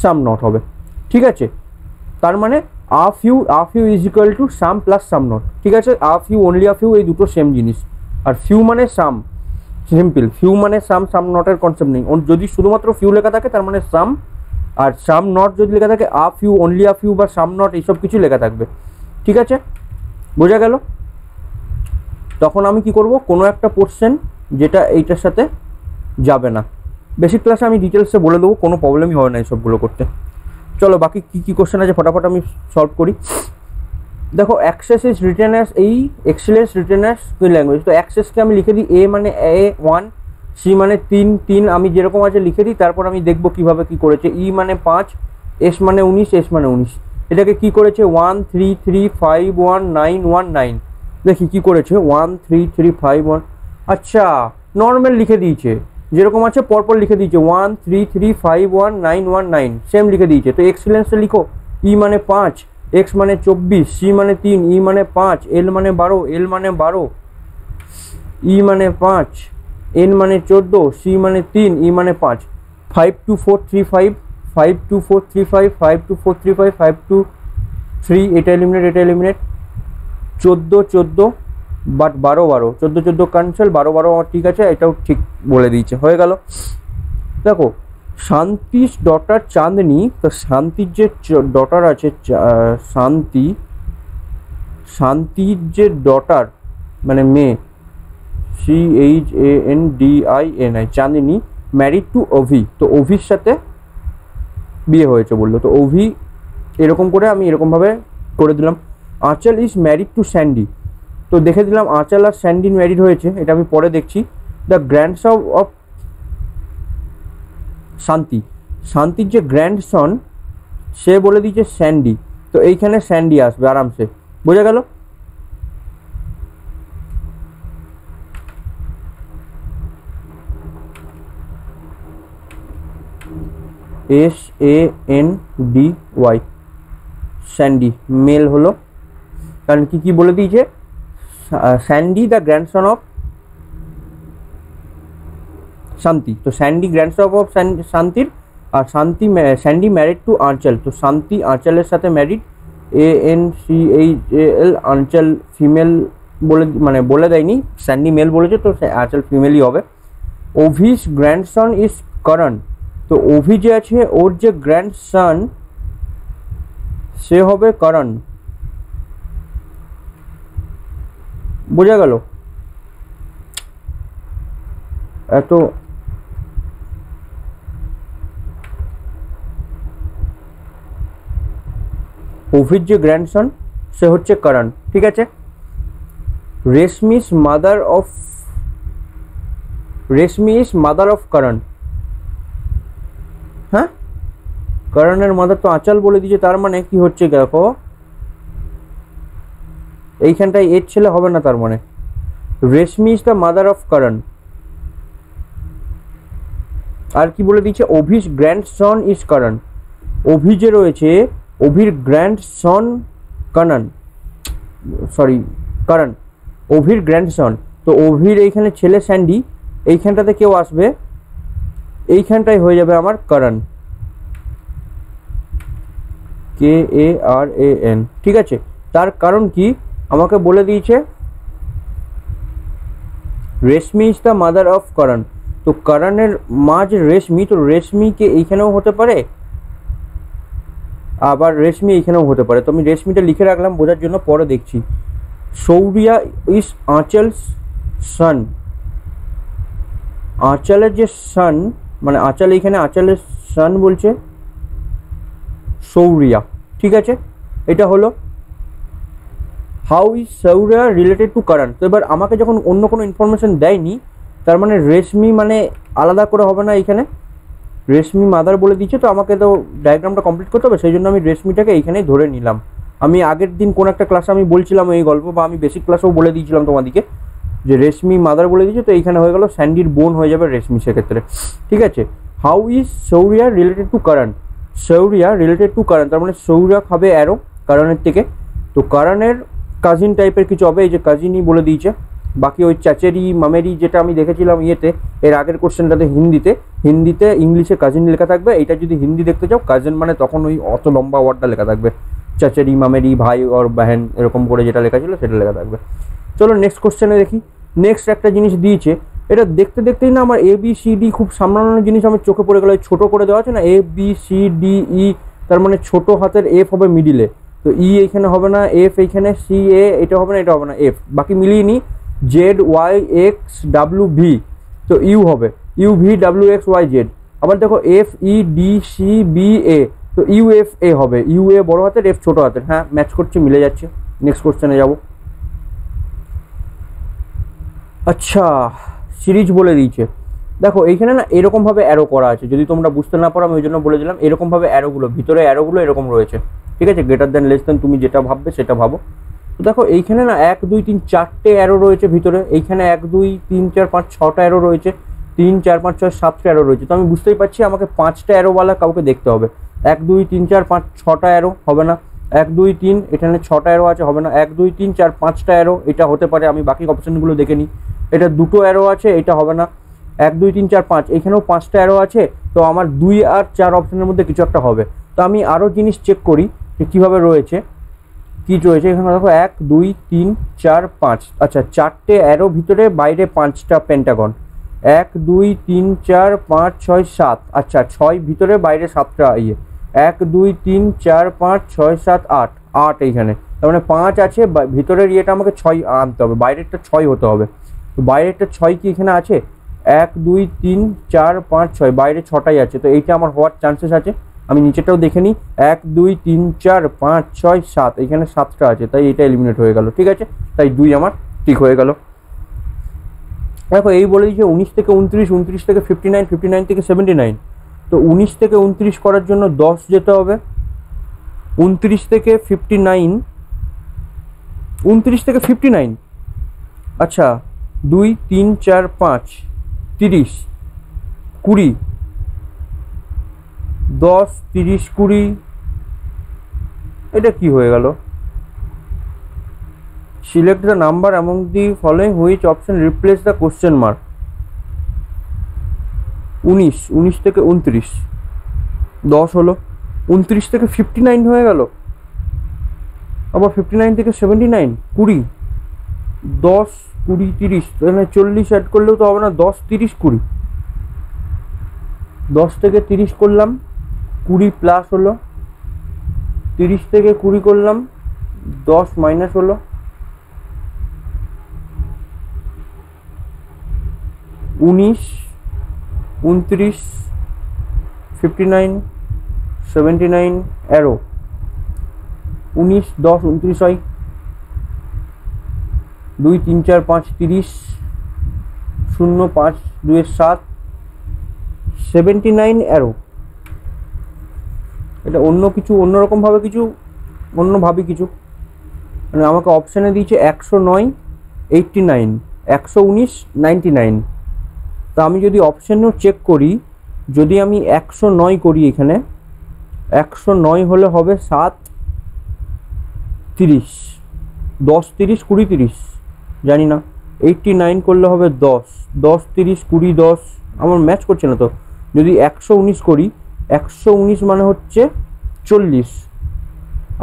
সাম নট হবে, ঠিক আছে। তার মানে a few is equal to some plus some not, ঠিক আছে। আ ফিউ অনলি আ ফিউ এই দুটো সেম জিনিস, আর ফিউ মানে সাম, সিম্পল। ফিউ মানে সাম, সাম নটের কনসেপ্ট নেই। যদি শুধুমাত্র ফিউ লেখা থাকে তার মানে সাম, আর সাম নট যদি লেখা থাকে আ ফিউ, অনলি আ ফিউ বা সাম নট, এইসব কিছু লেখা থাকবে, ঠিক আছে, বোঝা গেল। তখন আমি কি করব, কোনো একটা পোর্শন যেটা এইটার সাথে যাবে না, বেসিক ক্লাসে আমি ডিটেলসে বলে দেবো, কোনো প্রবলেমই হবে না এইসবগুলো করতে। চলো বাকি কী কোশ্চেন আছে ফটাফট আমি সলভ করি। দেখো অ্যাক্সেস ইজ রিটেন অ্যাজ, এই excellence written as queen language. তো অ্যাক্সেসকে আমি লিখে দিই এ মানে A1, সি মানে 3 আমি যেরকম আছে লিখে দিই, তারপর আমি দেখবো কীভাবে কী করেছে। ই মানে 5, এস মানে 19, এস মানে 19, এটাকে কী করেছে 1 3 3 5 1 9 1 9, দেখি কী করেছে 1 3 3 5 1, আচ্ছা নর্মাল লিখে দিয়েছে, যেরকম আছে পরপর লিখে দিয়েছে 1 3 3 5 1 9 1 9 সেম লিখে দিয়েছে। তো এক্সেলেন্সে লিখো ই মানে 5, এক্স মানে 24, সি মানে 3, ই মানে 5, এল মানে 12, এল মানে 12, ই মানে 5, এন মানে 14, সি মানে 3, ই মানে 5, 5 2 4 3 5, 5 2 4 3 5, 5 2 4 3 5, 5 2 3, এটা এলিমিনেট, 14 14, বাট 12 12, 14 14 ক্যান্সেল, 12 12 আমার ঠিক আছে, এটাও ঠিক বলে দিয়েছে, হয়ে গেল। দেখো শান্তির ডটার চাঁদনি, তো শান্তির যে ডটার আছে শান্তির যে ডটার মানে মেয়ে, CHANDINI, চাঁদিনী ম্যারিড টু অভি, তো অভির সাথে বিয়ে হয়েছে বললো, তো অভি এরকম করে আমি এরকমভাবে করে দিলাম। আঁচল ইজ ম্যারিড টু স্যান্ডি, তো দেখে দিলাম আঁচল আর স্যান্ডি ম্যারিড হয়েছে, এটা আমি পরে দেখছি। দ্য গ্র্যান্ডসন অফ শান্তি, শান্তির যে গ্র্যান্ডসন সে বলে দিয়েছে স্যান্ডি, তো এইখানে স্যান্ডি আসবে আরামসে, বোঝা গেল। SANDY, স্যান্ডি মেল হলো, কারণ কি বলে দিয়েছে, স্যান্ডি দ্য গ্র্যান্ডসন অফ শান্তি, তো স্যান্ডি গ্র্যান্ডসন অফ শান্তির, আর স্যান্ডি ম্যারিড টু আঁচল, তো শান্তি আঁচলের সাথে ম্যারিড, ANCHAL, আঁচল ফিমেল বলে দেয়নি, স্যান্ডি মেল বলেছে, তো আঁচল ফিমেলই হবে। অভিস গ্র্যান্ডসন ইজ করণ, তো অভি যে আছে ওর যে গ্র্যান্ডসন সে হবে করণ, বোঝা গেল। এত অভির যে গ্র্যান্ডসন সে হচ্ছে করণ, ঠিক আছে। রেশমি ইজ মাদার অফ করণ, হ্যাঁ করণের মাদার তো আঁচল বলে দিয়েছে, তার মানে কি হচ্ছে দেখো, এইখানটায় এর ছেলে হবে না, তার মানে রেশমি ইজ দ্য মাদার অফ করণ। আর কি বলে দিয়েছে, অভিস গ্র্যান্ডসন ইজ করণ, অভি যে রয়েছে অভির গ্র্যান্ডসন করণ, অভির গ্র্যান্ডসন, তো অভির এইখানে ছেলে স্যান্ডি, এইখানটাতে কেউ আসবে, এইখানটাই হয়ে যাবে আমার করণ, KARAN, ঠিক আছে। তার কারণ কি আমাকে বলে দিয়েছে, রেশমি ইজ দ্য মাদার অফ করণ, তো করণের মা যে রেশমি, তো রেশমিকে এইখানেও হতে পারে, আবার রেশমি এইখানেও হতে পারে, তো আমি রেশমিটা লিখে রাখলাম বোঝার জন্য, পরে দেখছি। শৌর্যা ইজ আঁচলস সন, আঁচলের যে সন, মানে আঁচল এইখানে আঁচলের সন বলছে শৌর্যা, ঠিক আছে, এটা হলো। How is Shaurya related to করণ, তো এবার আমাকে যখন অন্য কোনো ইনফরমেশন দেয়নি, তার মানে রেশমি মানে আলাদা করে হবে না, এইখানে রেশমি মাদার বলে দিচ্ছে, তো আমাকে তো ডায়াগ্রামটা কমপ্লিট করতে হবে, সেই জন্য আমি রেশমিটাকে এইখানেই ধরে নিলাম। আমি আগের দিন কোন একটা ক্লাসে আমি বলছিলাম এই গল্প, বা আমি বেসিক ক্লাসেও বলে দিয়েছিলাম তোমাদেরকে যে রেশমি মাদার বলে দিয়েছে, তো এইখানে হয়ে গেল স্যান্ডির বোন হয়ে যাবে রেশমি সেক্ষেত্রে, ঠিক আছে। How is Shaurya related to Karan, Shaurya related to Karan, তার মানে শৌর্যা খাবে অ্যারো করণের থেকে, তো করণের কাজিন টাইপের কিছু হবে, এই যে কাজিনই বলে দিয়েছে। বাকি ওই চাচেরি মামেরি যেটা আমি দেখেছিলাম ইয়েতে এর আগের কোশ্চেনটাতে হিন্দিতে ইংলিশে কাজিন লেখা থাকবে, এইটা যদি হিন্দি দেখতে চাও কাজিন মানে তখন ওই অত লম্বা ওয়ার্ডটা লেখা থাকবে, চাচেরি মামেরি ভাই ওর বাহেন এরকম করে যেটা লেখা ছিল সেটা লেখা থাকবে। চলো নেক্সট কোশ্চেনে দেখি। নেক্সট একটা জিনিস দিয়েছে, এটা দেখতে দেখতেই না আমার ABCD খুব সামলানোর জিনিস আমার চোখে পড়ে গেল, ছোট করে দেওয়া আছে না ABCDE, তার মানে ছোট হাতের F হবে মিডিলে, তো E এইখানে হবে না, F এইখানে, CA এটা হবে না, এটা হবে না, F বাকি মিলিয়ে নি, ZYXWV, তো U হবে UVWXYZ, আবার দেখো FEDCBA, তো UFA হবে, UA বড় হাতের F ছোট হাতের, হ্যাঁ ম্যাচ করছে, মিলে যাচ্ছে। নেক্সট কোশ্চেনে যাব। আচ্ছা সিরিজ বলে দিয়েছে, দেখো এইখানে না এরকমভাবে অ্যারো করা আছে, যদি তোমরা বুঝতে না পারো আমি ওই জন্য বলে দিলাম, এরকমভাবে অ্যারোগুলো ভিতরে অ্যারোগুলো এরকম রয়েছে, ঠিক আছে, গ্রেটার দ্যান লেস দ্যান তুমি যেটা ভাববে সেটা ভাবো। তো দেখো এইখানে না 1 2 3 4টে অ্যারো রয়েছে ভিতরে, এইখানে 1 2 3 4 5 6টা অ্যারো রয়েছে, 3 4 5 6 7টা অ্যারো রয়েছে, তো আমি বুঝতেই পারছি আমাকে 5টা অ্যারোওয়ালা কাউকে দেখতে হবে। 1 2 3 4 5 6টা অ্যারো হবে না, 1 2 3 এখানে 6টা অ্যারো আছে, হবে না, 1 2 3 4 5টা অ্যারো, এটা হতে পারে, আমি বাকি অপশনগুলো দেখে নিই। এটা 2টো অ্যারো আছে, এটা হবে না, 1 2 3 4 5 এখানেও 5টা অ্যারো আছে, তো আমার 2 আর 4 অপশনের মধ্যে কিছু একটা হবে। তো আমি আরও জিনিস চেক করি যে কীভাবে রয়েছে, কি রয়েছে এখানে। দেখো 1 2 3 4 5, আচ্ছা 4টে অ্যারো ভিতরে, বাইরে 5টা পেন্টাগন, 1 2 3 4 5 6 7, আচ্ছা 6 ভিতরে বাইরে 7টা ইয়ে, 1 2 3 4 5 6 7 8, 8 এইখানে, তার মানে 5 আছে, ভিতরের ইয়েটা আমাকে 6 আনতে হবে, বাইরেরটা 6 হতে হবে। তো বাইরেটা 6 কি এখানে আছে? 1 2 3 4 5 6, বাইরে 6টাই আছে, তো এইটা আমার হওয়ার চান্সেস আছে। আমি নিচেটাও দেখে নিই, 1 2 3 4 5 6 7, এখানে 7টা আছে, তাই এটা এলিমিনেট হয়ে গেল। ঠিক আছে, তাই 2 আমার ঠিক হয়ে গেল। দেখো এই বলে দিয়েছে 19 থেকে 29, 29 থেকে 59, 59 থেকে 79। তো 19 থেকে 29 করার জন্য 10 যেতে হবে। 29 থেকে 59, 29 থেকে 59, আচ্ছা 2 3 4 5 30 20, 10 30 20, এটা কি হয়ে গেল? Select the number among the following which option replace the question mark. 19 থেকে 29, 10 হলো, 29 থেকে 59 হয়ে গেল, আবার 59 থেকে 79, 20, 10 20 30, তাহলে 40 অ্যাড করলেও তো হবে না, 10 30 20, 10 থেকে 30 করলাম, 20 প্লাস হলো, 30 থেকে 20 করলাম, 10 মাইনাস হলো, 19 29 59 79 অ্যারো, 19 10 29 হয়, 2 3 4 5 30, 0 5 2 7, 79 অ্যারো। এটা অন্য কিছু, অন্যরকমভাবে কিছু, অন্যভাবে কিছু, মানে আমাকে অপশানে দিয়েছে 109 89, 119 99। তা আমি যদি অপশানেও চেক করি, যদি আমি 109 করি, এখানে 109 হলে হবে 7 30, 10 30 20 30, জানি না। 89 করলে হবে 10, 10 30 20 10, আমার ম্যাচ করছে না তো। যদি 119 করি, 119 মানে হচ্ছে 40,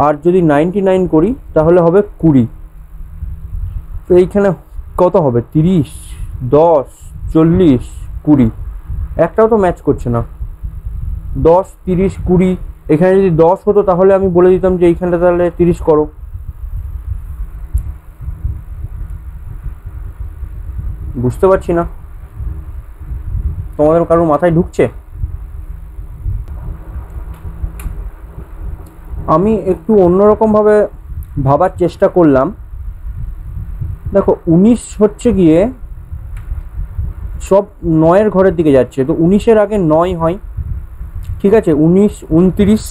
আর যদি 99 করি তাহলে হবে 20। তো এইখানে কত হবে? 30 10 40 20, একটাও তো ম্যাচ করছে না। 10 30 20, এখানে যদি 10 হতো তাহলে আমি বলে দিতাম যে এইখানটা তাহলে 30 করো। বুঝতে পারছি না, তোমাদের কারোর মাথায় ঢুকছে? আমি একটু অন্যরকমভাবে ভাবার চেষ্টা করলাম। দেখো 19 হচ্ছে গিয়ে সব 9-এর ঘরের দিকে যাচ্ছে, তো 19-এর আগে 9 হয়। ঠিক আছে, 19 29,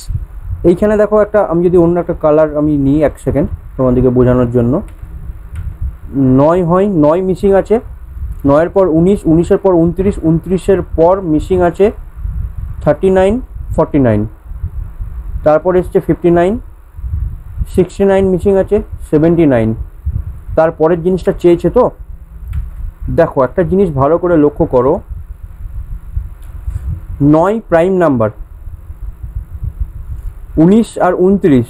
এইখানে দেখো একটা, আমি যদি অন্য একটা কালার আমি নিই, 1 সেকেন্ড তোমাদেরকে বোঝানোর জন্য। 9 হয়, 9 মিসিং আছে, 9-এর পর 19, 19-এর পর 29, 29-এর পর মিসিং আছে 39 49, তারপর এসছে 59, 69 মিসিং আছে 79। তারপরের জিনিসটা চেয়েছে, তো দেখো একটা জিনিস ভালো করে লক্ষ্য করো, 9 প্রাইম নাম্বার, 19 আর 29,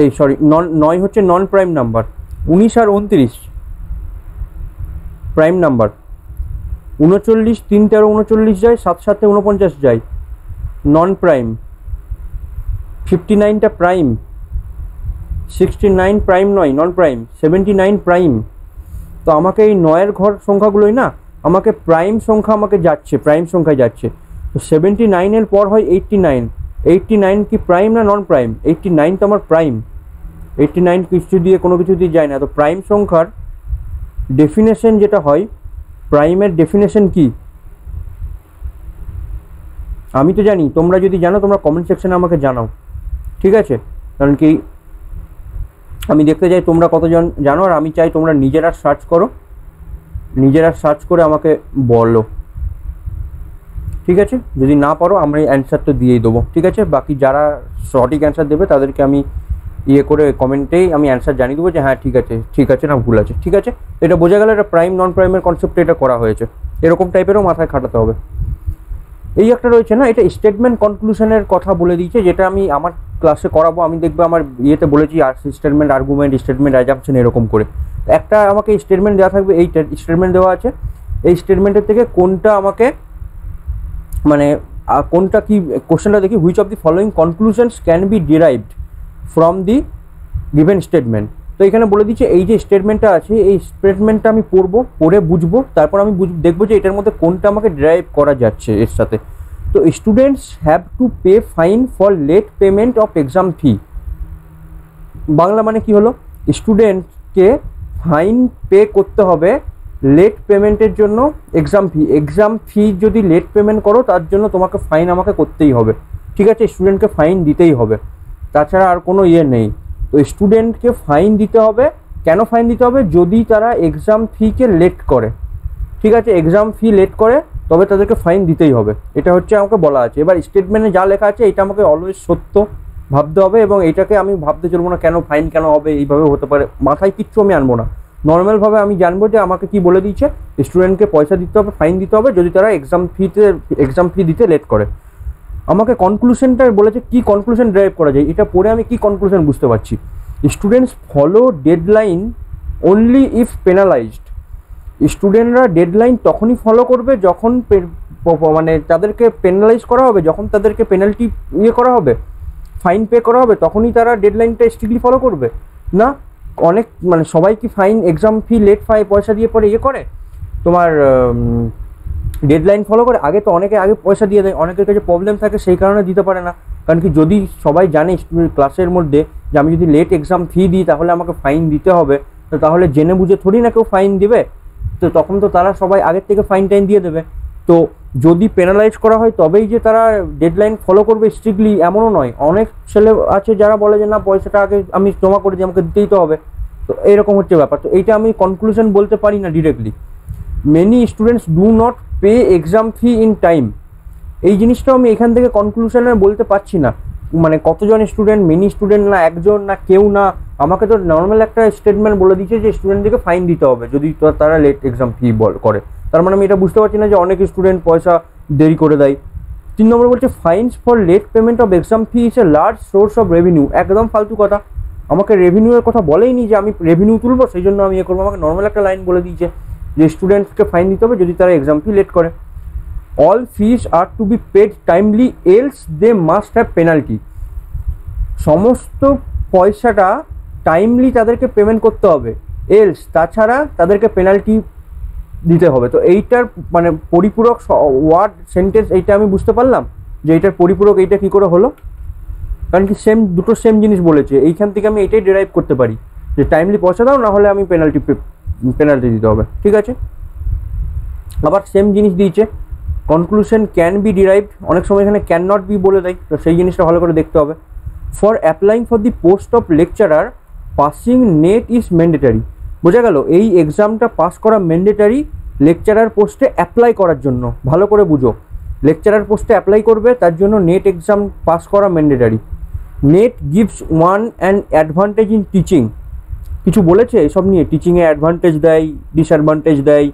এই সরি 9 হচ্ছে নন প্রাইম নাম্বার, 19 আর 29 প্রাইম নাম্বার, 39 3 13 39 যায়, 7 7 49 যায়, নন প্রাইম। 59টা প্রাইম, 69 প্রাইম নয়, নন প্রাইম, 79 প্রাইম। তো আমাকে এই 9-এর ঘর সংখ্যাগুলোই না, আমাকে প্রাইম সংখ্যা আমাকে যাচ্ছে, প্রাইম সংখ্যায় যাচ্ছে। তো 79-এর পর হয় 89, 89 কি প্রাইম না নন প্রাইম? 89 তো আমার প্রাইম, 89 কিছু দিয়ে কোনো কিছু দিয়ে যায় না। তো প্রাইম সংখ্যার ডেফিনেশন যেটা হয়, প্রাইমের ডেফিনেশন কি আমি তো জানি, তোমরা যদি জানো তোমরা কমেন্ট সেকশনে আমাকে জানাও। ঠিক আছে, কারণ কি আমি দেখতে চাই তোমরা কতজন জানো, আর আমি চাই তোমরা নিজেরা সার্চ করো, নিজেরা সার্চ করে আমাকে বলো। ঠিক আছে, যদি না পারো আমরা অ্যান্সার তো দিয়েই দেবো। ঠিক আছে, বাকি যারা সঠিক অ্যান্সার দেবে তাদেরকে আমি ইয়ে করে কমেন্টেই আমি অ্যান্সার জানিয়ে দেবো যে হ্যাঁ ঠিক আছে না ভুল আছে। ঠিক আছে, এটা বোঝা গেল, এটা প্রাইম নন প্রাইমের কনসেপ্টে এটা করা হয়েছে, এরকম টাইপেরও মাথায় খাটাতে হবে। এই একটা রয়েছে না, এটা স্টেটমেন্ট কনক্লুশনের কথা বলে দিয়েছে, যেটা আমি আমার ক্লাসে করাবো। আমি দেখবো আমার ইয়েতে বলেছি স্টেটমেন্ট আর্গুমেন্ট, স্টেটমেন্ট অ্যাজাম্পশন, এরকম করে একটা আমাকে স্টেটমেন্ট দেওয়া থাকবে, এই স্টেটমেন্ট দেওয়া আছে, এই স্টেটমেন্টের থেকে কোনটা আমাকে মানে কোনটা কি কোশ্চেনটা দেখি, which of the following conclusions can be derived from the given statement. তো এখানে বলে দিচ্ছে এই যে স্টেটমেন্টটা আছে, এই স্টেটমেন্টটা আমি পড়বো, পড়ে বুঝবো, তারপর আমি দেখবো যে এটার মধ্যে কোনটা আমাকে ডেরাইভ করা যাচ্ছে এর সাথে। তো students have to pay fine for late payment of exam fee. Bangla মানে কি হলো, স্টুডেন্টকে ফাইন পে করতে হবে লেট পেমেন্টের জন্য এক্সাম ফি যদি লেট পেমেন্ট করো তার জন্য তোমাকে ফাইন আমাকে করতেই হবে, ঠিক আছে, স্টুডেন্টকে ফাইন দিতেই হবে, তাছাড়া আর কোনো ইয়ে নেই। তো স্টুডেন্টকে ফাইন দিতে হবে, কেন ফাইন দিতে হবে, যদি তারা এক্সাম ফিকে লেট করে, ঠিক আছে, এক্সাম ফি লেট করে তবে তাদেরকে ফাইন দিতেই হবে, এটা হচ্ছে আমাকে বলা আছে। এবার স্টেটমেন্টে যা লেখা আছে এটা আমাকে অলওয়েজ সত্য ভাবতে হবে, এবং এটাকে আমি ভাবতে চলবো না কেন ফাইন কেন হবে, এইভাবে হতে পারে, মাথায় কিচ্ছু আমি আনবো না। নর্মালভাবে আমি জানবো যে আমাকে কি বলে দিয়েছে, স্টুডেন্টকে পয়সা দিতে হবে, ফাইন দিতে হবে যদি তারা এক্সাম ফি দিতে লেট করে। আমাকে কনক্লুশনটা বলেছে কি কনক্লুশন ড্রাইভ করা যায়, এটা পড়ে আমি কি কনক্লুশন বুঝতে পারছি। Students follow deadline only if penalised. স্টুডেন্টরা ডেডলাইন তখনই ফলো করবে যখন মানে তাদেরকে পেনালাইজ করা হবে, যখন তাদেরকে পেনাল্টি করা হবে, ফাইন পে করা হবে, তখনই তারা ডেডলাইনটা স্ট্রিক্টলি ফলো করবে না। অনেক মানে সবাই কি ফাইন এক্সাম ফি লেট পয়সা দিয়ে পরে করে তোমার ডেডলাইন ফলো করে? আগে তো অনেকে আগে পয়সা দিয়ে দেয়, অনেকের কাছে প্রবলেম থাকে সেই কারণে দিতে পারে না। কারণ কি, যদি সবাই জানে ক্লাসের মধ্যে যে আমি যদি লেট এক্সাম ফি দিই তাহলে আমাকে ফাইন দিতে হবে, তো তাহলে জেনে বুঝে থোড়ি না কেউ ফাইন দিবে, তো তখন তো তারা সবাই আগের থেকে ফাইন টাইন দিয়ে দেবে। তো যদি পেনালাইজ করা হয় তবেই যে তারা ডেডলাইন ফলো করবে স্ট্রিক্টলি এমনও নয়। অনেক ছেলে আছে যারা বলে যে না, পয়সাটা আগে আমি জমা করে দিই, আমাকে দিতেই তো হবে, তো এরকম হচ্ছে ব্যাপার। তো এইটা আমি কনক্লুশন বলতে পারি না directly. Many students do not pay exam fee in time, এই জিনিসটাও আমি এখান থেকে কনক্লুশনে বলতে পারছি না, মানে কতজন স্টুডেন্ট, মেনি স্টুডেন্ট না একজন না কেউ না, আমাকে তো নর্মাল একটা স্টেটমেন্ট বলে দিচ্ছে যে স্টুডেন্টদেরকে ফাইন দিতে হবে যদি তারা লেট এক্সাম ফি করে। তার মানে আমি এটা বুঝতে পারছি না যে অনেক স্টুডেন্ট পয়সা দেরি করে দেয়। 3 নম্বর বলছে fines for late payment of exam fee is a large source of revenue. একদম ফালতু কথা, আমাকে রেভিনিউয়ের কথা বলেইনি যে আমি রেভিনিউ তুলবো সেই জন্য আমি করবো, আমাকে নর্মাল একটা লাইন বলে দিয়েছে যে স্টুডেন্টসকে ফাইন দিতে হবে যদি তারা এক্সাম ফি লেট করে। All fees are to be paid timely else they must have penalty. সমস্ত পয়সাটা টাইমলি তাদেরকে পেমেন্ট করতে হবে, এলস তাছাড়া তাদেরকে পেনাল্টি দিতে হবে। তো এইটার মানে পরিপূরক ওয়ার্ড সেন্টেন্স এইটা আমি বুঝতে পারলাম যে এইটার পরিপূরক এইটা কি করে হলো, কারণ কি দুটো সেম জিনিস বলেছে, এইখান থেকে আমি এটাই ডেরাইভ করতে পারি যে টাইমলি পয়সা দাও, না হলে আমি পেনাল্টি দিতে হবে, ঠিক আছে। আবার সেম জিনিস দিয়েছে কনক্লুশন ক্যান বি ডিরাইভড, অনেক সময় এখানে ক্যান নট বি বলে দেয়, তো সেই জিনিসটা ভালো করে দেখতে হবে। For applying for the post of lecturer passing net is mandatory. বোঝা গেল, এই এক্সামটা পাস করা ম্যান্ডেটারি লেকচারার পোস্টে অ্যাপ্লাই করার জন্য। ভালো করে বুঝো, লেকচারার পোস্টে অ্যাপ্লাই করবে তার জন্য নেট এক্সাম পাস করা mandatory. Net gives one an advantage in teaching, কিছু বলেছে এসব নিয়ে, টিচিংয়ে অ্যাডভান্টেজ দেয়, ডিসঅ্যাডভান্টেজ দেয়।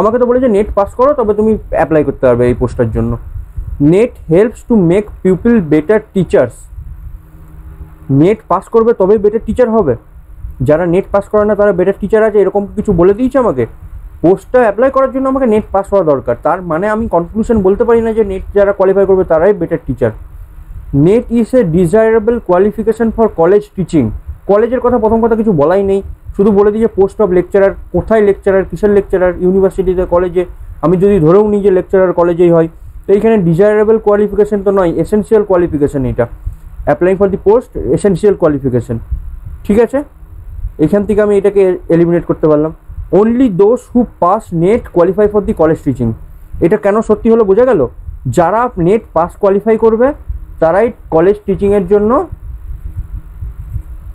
আমাকে তো বলেছে নেট পাস করো তবে তুমি অ্যাপ্লাই করতে পারবে এই পোস্টের জন্য। Net helps to make people better teachers, net pass করবে তবেই বেটার টিচার হবে, যারা নেট পাস করে না তারা বেটার টিচার আছে, এরকম কিছু বলে দিয়েছে আমাকে। পোস্টটা অ্যাপ্লাই করার জন্য আমাকে নেট পাস হওয়া দরকার, তার মানে আমি কনক্লুশন বলতে পারি না যে নেট যারা কোয়ালিফাই করবে তারাই better teacher. Net is a desirable qualification for college teaching, কলেজের কথা প্রথম কথা কিছু বলাই নেই, শুধু বলে দিয়েছে পোস্ট অফ লেকচারার, কোথায় লেকচারার, কিসের লেকচারার, ইউনিভার্সিটিতে, কলেজে। আমি যদি ধরেও নিই যে লেকচারার কলেজেই হয়, তো এইখানে ডিজায়ারেবল কোয়ালিফিকেশন তো নয়, এসেনশিয়াল কোয়ালিফিকেশন এটা, applying for the post essential qualification, ঠিক আছে। এখান থেকে আমি এটাকে এলিমিনেট করতে পারলাম। Only those who pass net qualify for the college teaching, এটা কেন সত্যি হলো বোঝা গেল, যারা নেট পাস কোয়ালিফাই করবে তারাই কলেজ টিচিংয়ের জন্য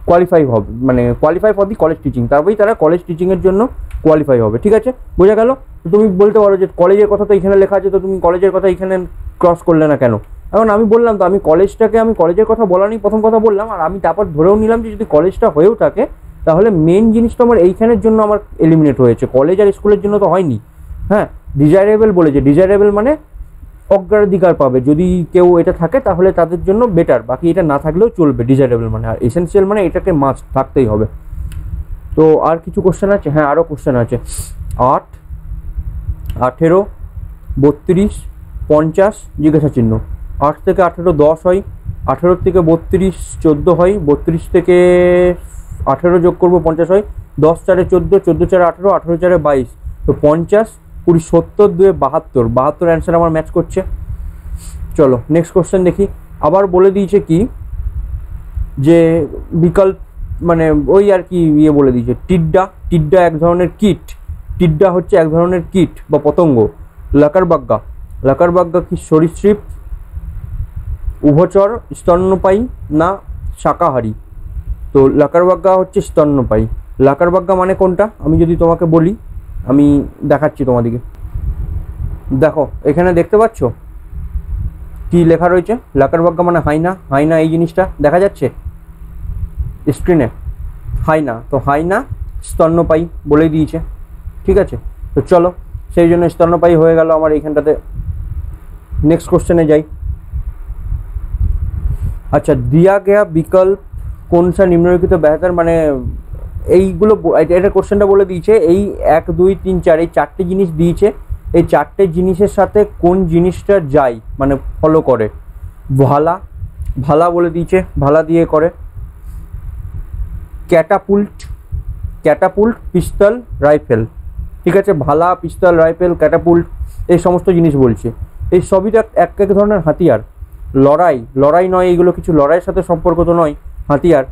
কোয়ালিফাই হবে, মানে qualify for the college teaching, তারপরেই তারা কলেজ টিচিংয়ের জন্য কোয়ালিফাই হবে, ঠিক আছে, বোঝা গেল। তো তুমি বলতে পারো যে কলেজের কথা তো এখানে লেখা আছে, তো তুমি কলেজের কথা এখানে ক্রস করলে না কেন? এখন আমি বললাম তো, আমি কলেজের কথা বলা নেই, প্রথম কথা বললাম, আর আমি তারপর ধরেও নিলাম যে যদি কলেজটা হয়েও থাকে তাহলে মেন জিনিসটা আমার এইখানের জন্য আমার এলিমিনেট হয়েছে, কলেজ আর স্কুলের জন্য তো হয়নি। হ্যাঁ, ডিজায়ারেবল বলেছে, ডিজায়ারেবল মানে অগ্রাধিকার পাবে, যদি কেউ এটা থাকে তাহলে তাদের জন্য বেটার, বাকি এটা না থাকলেও চলবে, ডিজায়ারেবল মানে। আর এসেনশিয়াল মানে এটাকে মাস্ট থাকতেই হবে। তো আর কিছু কোশ্চেন আছে? হ্যাঁ, আরও কোশ্চেন আছে। 8, 18, 32, 50 জিজ্ঞাসা চিহ্ন। 8 থেকে 18 10 হয়, 18 থেকে 32 14 হয়, 32 থেকে 18 যোগ করবো 50 হয়, 10 4 14, 14 4 18, 18 4 22, তো 50 20 70 2 72, 72 অ্যান্সার আমার ম্যাচ করছে। চলো নেক্সট কোশ্চেন দেখি। আবার বলে দিয়েছে কি যে বিকল্প মানে ওই আর কি ইয়ে বলে দিয়েছে, টিড্ডা, টিড্ডা এক ধরনের কীট, টিড্ডা হচ্ছে এক ধরনের কীট বা পতঙ্গ। লাকারবাগ্গা, লাকারবাগ্গা কি সরীসৃপ, উভচর, স্তন্যপায়ী না শাকাহারী? তো লাকারবাগ্গা হচ্ছে স্তন্যপায়ী। লাকারবাগ্গা মানে কোনটা আমি যদি তোমাকে বলি, আমি দেখাচ্ছি তোমাদিকে। দেখো এখানে দেখতে পাচ্ছ কি লেখা রয়েছে, লাকারবাগ্গা মানে হাইনা, হাইনা এই জিনিসটা দেখা যাচ্ছে স্ক্রিনে, হাইনা। তো হাইনা স্তন্যপায়ী বলে দিয়েছে, ঠিক আছে। তো চলো সেই জন্য স্তন্যপায়ী হয়ে গেল আমার এইখানটাতে। नेक्स्ट क्वेश्चन जाई। अच्छा, दिया गया विकल्प कौन सा निम्नलिखित बेहतर माने এইগুলো এটা কোশ্চেনটা বলে দিয়েছে, এই 1 2 3 4 এই চারটে জিনিস দিয়েছে, এই চারটে জিনিসের সাথে কোন জিনিসটা যায় মানে ফলো করে। ভালা, ভালা বলে দিয়েছে, ভালা দিয়ে করে। ক্যাটাপুল্ট, ক্যাটাপুল্ট, পিস্তল, রাইফেল, ঠিক আছে। ভালা, পিস্তল, রাইফেল, ক্যাটাপুল্ট এই সমস্ত জিনিস বলছে। এই সবই তো এক এক ধরনের হাতিয়ার। লড়াই, লড়াই নয়, এইগুলো কিছু লড়াইয়ের সাথে সম্পর্কিত নয়, হাতিয়ার।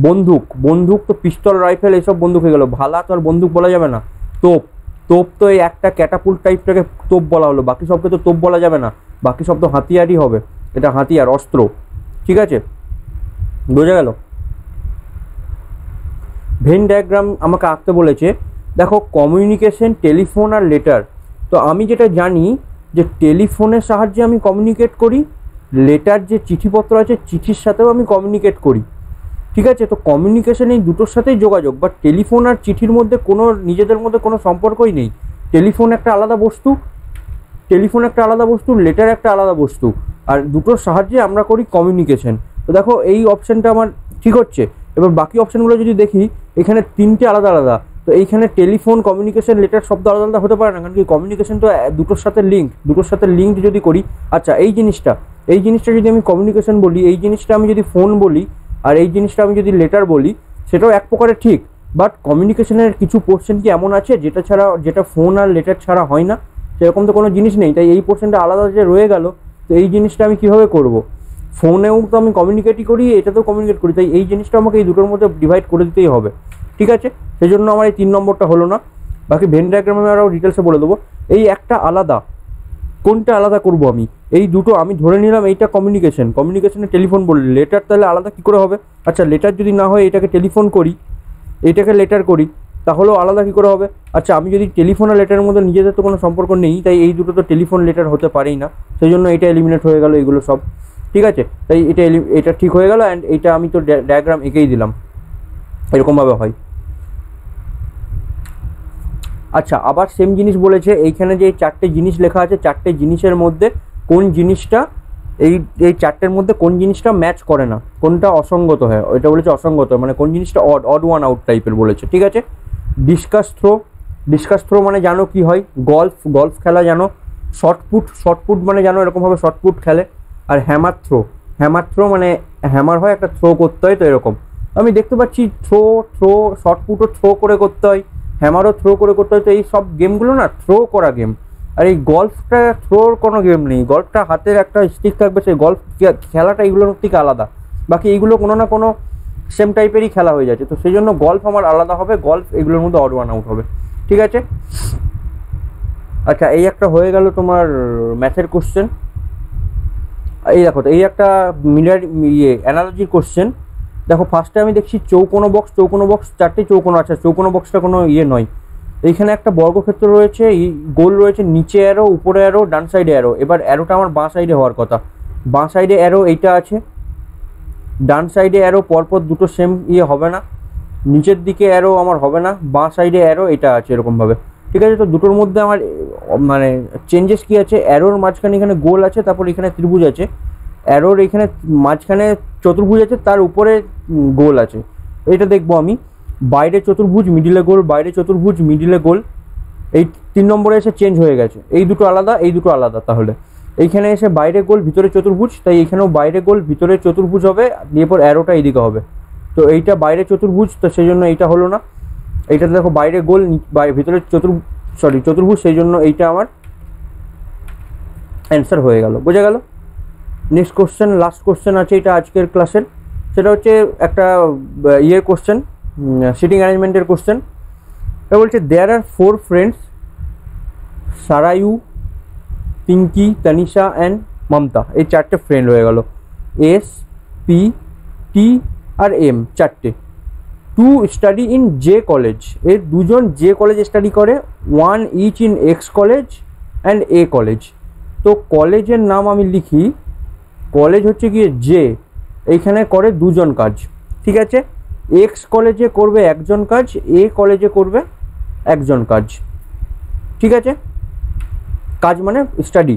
বন্দুক, বন্দুক তো পিস্তল, রাইফেল এইসব বন্দুক হয়ে গেল। ভালা তো আর বন্দুক বলা যাবে না। তোপ, তোপ তো এই একটা ক্যাটাপুল্ট টাইপটাকে তোপ বলা হলো, বাকি সবকে তো তোপ বলা যাবে না, বাকি সব তো হাতিয়ারই হবে। এটা হাতিয়ার, অস্ত্র, ঠিক আছে, বোঝা গেল। ভেন ডায়াগ্রাম আমাকে আঁকতে বলেছে। দেখো কমিউনিকেশন, টেলিফোন আর লেটার। তো আমি যেটা জানি যে টেলিফোনের সাহায্যে আমি কমিউনিকেট করি, লেটার যে চিঠিপত্র আছে চিঠির সাথেও আমি কমিউনিকেট করি, ঠিক আছে। তো কমিউনিকেশন এই দুটোর সাথেই যোগাযোগ, বাট টেলিফোন আর চিঠির মধ্যে কোনো নিজেদের মধ্যে কোনো সম্পর্কই নেই। টেলিফোন একটা আলাদা বস্তু, টেলিফোন একটা আলাদা বস্তু, লেটার একটা আলাদা বস্তু, আর দুটোর সাহায্যে আমরা করি কমিউনিকেশন। তো দেখো এই অপশানটা আমার ঠিক হচ্ছে। এবার বাকি অপশানগুলো যদি দেখি, এখানে তিনটে আলাদা আলাদা। তো এইখানে টেলিফোন, কমিউনিকেশন, লেটার শব্দ আলাদা আলাদা হতে পারে না, কারণ কি কমিউনিকেশন তো দুটোর সাথে লিঙ্ক, দুটোর সাথে লিঙ্ক যদি করি। আচ্ছা এই জিনিসটা যদি আমি কমিউনিকেশন বলি, এই জিনিসটা আমি যদি ফোন বলি, আর এই জিনিসটা আমি যদি লেটার বলি, সেটাও এক প্রকারের ঠিক। বাট কমিউনিকেশনের কিছু পোর্শন কি এমন আছে যেটা ছাড়া, যেটা ফোন আর লেটার ছাড়া হয় না, সেরকম তো কোনো জিনিস নেই। তাই এই পোর্শনটা আলাদা যে রয়ে গেল, তো এই জিনিসটা আমি কীভাবে করব? ফোনেও তো আমি কমিউনিকেটই করি, এটাতেও কমিউনিকেট করি, তাই এই জিনিসটা আমাকে এই দুটোর মধ্যে ডিভাইড করে দিতেই হবে, ঠিক আছে। সেই জন্য আমার এই 3 নম্বরটা হলো না। বাকি ভেন ডায়াগ্রামে আমি আরও ডিটেলসে বলে দেবো। এই একটা আলাদা, কোনটা আলাদা করব আমি? এই দুটো আমি ধরে নিলাম এইটা কমিউনিকেশন, কমিউনিকেশনে টেলিফোন বললি, লেটার তাহলে আলাদা কী করে হবে? আচ্ছা লেটার যদি না হয় এটাকে টেলিফোন করি, এটাকে লেটার করি, তাহলেও আলাদা কী করে হবে? আচ্ছা আমি যদি টেলিফোন আর লেটারের মধ্যে নিজেদের তো কোনো সম্পর্ক নেই, তাই এই দুটো তো টেলিফোন লেটার হতে পারেই না, সেই জন্য এটা এলিমিনেট হয়ে গেল, এগুলো সব ঠিক আছে। তাই এটা ঠিক হয়ে গেল। অ্যান্ড এইটা আমি তো ডায়াগ্রাম এঁকেই দিলাম, এরকমভাবে হয়। আচ্ছা আবার সেম জিনিস বলেছে, এইখানে যে 4টে জিনিস লেখা আছে, 4টে জিনিসের মধ্যে কোন জিনিসটা এই 4টের মধ্যে কোন জিনিসটা ম্যাচ করে না, কোনটা অসঙ্গত হয়, ওইটা বলেছে অসঙ্গত, মানে কোন জিনিসটা অড ওয়ান আউট টাইপের বলেছে, ঠিক আছে। ডিসকাস থ্রো, ডিসকাস থ্রো মানে জানো কি হয়? গল্ফ খেলা জানো। শর্টপুট মানে জানো এরকমভাবে শর্টপুট খেলে। আর হ্যামার থ্রো মানে হ্যামার হয়, একটা থ্রো করতে হয়, তো এরকম আমি দেখতে পাচ্ছি থ্রো শর্টপুটও থ্রো করে করতে হয়, হ্যামারও থ্রো করে করতে হয়। তো এই সব গেমগুলো না থ্রো করা গেম। আর এই গল্ফটা থ্রোর কোনো গেম নেই, গল্ফটা হাতের একটা স্টিক থাকবে, সেই গল্ফ খেলাটা এইগুলোর থেকে আলাদা। বাকি এইগুলো কোনো না কোনো সেম টাইপেরই খেলা হয়ে যাচ্ছে, তো সেই জন্য গল্ফ আমার আলাদা হবে, গল্ফ এগুলোর মধ্যে অড ওয়ান আউট হবে, ঠিক আছে। আচ্ছা এই একটা হয়ে গেল তোমার ম্যাথের কোশ্চেন। এই দেখো, তো এই একটা অ্যানালজির কোশ্চেন। দেখো ফার্স্টে আমি দেখছি চৌকোনো বক্স, 4টে চৌকোনো। আচ্ছা চৌকোনো বক্সটা কোনো নয়। এইখানে একটা বর্গক্ষেত্র রয়েছে, গোল রয়েছে, নিচে অ্যারো, উপরে অ্যারো, ডান সাইডে অ্যারো। এবার অ্যারোটা আমার বাঁ সাইডে হওয়ার কথা, বাঁ সাইডে অ্যারো এইটা আছে, ডান সাইডে অ্যারো পরপর দুটো সেম হবে না, নিচের দিকে অ্যারো আমার হবে না, বাঁ সাইডে অ্যারো এটা আছে এরকমভাবে, ঠিক আছে। তো দুটোর মধ্যে আমার মানে চেঞ্জেস কি আছে? অ্যারোর মাঝখানে এখানে গোল আছে, তারপর এখানে ত্রিভুজ আছে, অ্যারোর এখানে মাঝখানে চতুর্ভুজ আছে, তার উপরে গোল আছে। এটা দেখবো আমি, বাইরে চতুর্ভুজ মিডিলে গোল, বাইরে চতুর্ভুজ মিডিলে গোল। এই 3 নম্বরে এসে চেঞ্জ হয়ে গেছে, এই দুটো আলাদা, এই দুটো আলাদা। তাহলে এইখানে এসে বাইরে গোল ভিতরে চতুর্ভুজ, তাই এইখানেও বাইরে গোল ভিতরে চতুর্ভুজ হবে, দিয়ে পর অ্যারোটা এইদিকে হবে। তো এইটা বাইরে চতুর্ভুজ, তো সেই জন্য এইটা হলো না। এইটাতে দেখো বাইরে গোল, ভিতরে চতুর্ভুজ, সেই জন্য এইটা আমার অ্যান্সার হয়ে গেল। বোঝা গেল? নেক্সট কোশ্চেন, লাস্ট কোশ্চেন আছে এটা আজকের ক্লাসের, সেটা হচ্ছে একটা ইয়ের কোশ্চেন, সিটিং অ্যারেঞ্জমেন্টের কোশ্চেন। এটা বলছে there are 4 friends, Sarayu, Pinky, Tanisha and Mamta. এই 4টে ফ্রেন্ড হয়ে গেল, এস, পি, টি আর এম, 4টে। Two study in J college, এর 2জন জে কলেজে স্টাডি করে, 1 each in X college and A college. তো কলেজের নাম আমি লিখি, কলেজ হচ্ছে গিয়ে জে, এইখানে করে 2জন কাজ, ঠিক আছে। এক্স কলেজে করবে 1জন কাজ, এ কলেজে করবে 1জন কাজ, ঠিক আছে। কাজ মানে study.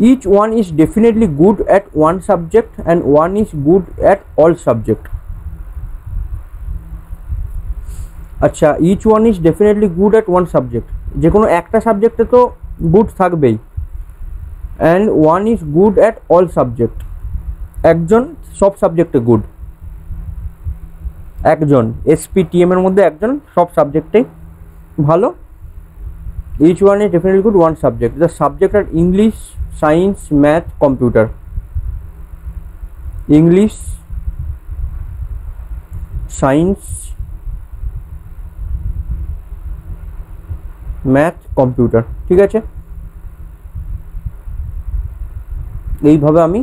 Each one is definitely good at one subject and one is good at all subject. আচ্ছা, each one is definitely good at one subject, যে কোনো একটা সাবজেক্টে তো গুড থাকবেই, and one is good at all subject, একজন সব সাবজেক্টে গুড, একজন SPTM এর মধ্যে একজন সব সাবজেক্টেই ভালো। Each one is definitely good one subject. The subject are English, science, math, computer. English, science, math, computer, ঠিক আছে। এইভাবে আমি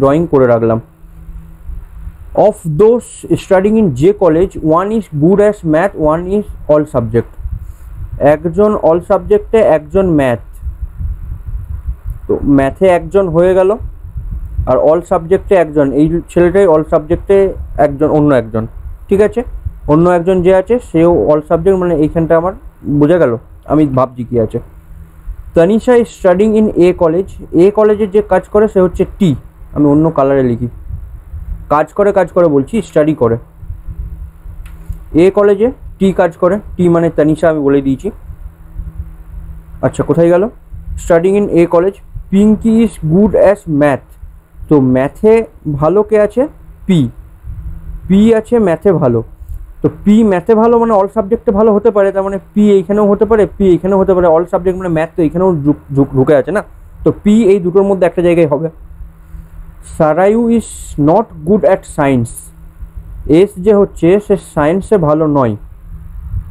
ড্রয়িং করে রাখলাম। Of those studying in J college, one is good as math, one is all subject. একজন all সাবজেক্টে, একজন math, তো ম্যাথে একজন হয়ে গেল, আর অল সাবজেক্টে একজন, এই ছেলেটাই অল সাবজেক্টে একজন, অন্য একজন, ঠিক আছে। অন্য একজন যে আছে সেও অল সাবজেক্ট, মানে এইখানটা আমার বোঝা গেল, আমি ভাবছি কি আছে। Tanisha is studying in A college, A কলেজের যে কাজ করে সে হচ্ছে টি, আমি অন্য কালারে লিখি, কাজ করে বলছি, স্টাডি করে। এ কলেজে টি কাজ করে, টি মানে তানিশা, আমি বলে দিয়েছি। আচ্ছা, কোথায় গেল? Studying in A college. Pinky is good as math, তো ম্যাথে ভালো কে আছে? পি, পি আছে ম্যাথে ভালো, তো পি ম্যাথে ভালো মানে অল সাবজেক্টে ভালো হতে পারে, তার মানে পি এইখানেও হতে পারে, পি এইখানেও হতে পারে, অল সাবজেক্ট মানে ম্যাথ তো এইখানেও ঢুকে আছে না, তো পি এই দুটোর মধ্যে একটা জায়গায় হবে। Sarayu is not good at science, S যে হচ্ছে সে সায়েন্সে ভালো নয়,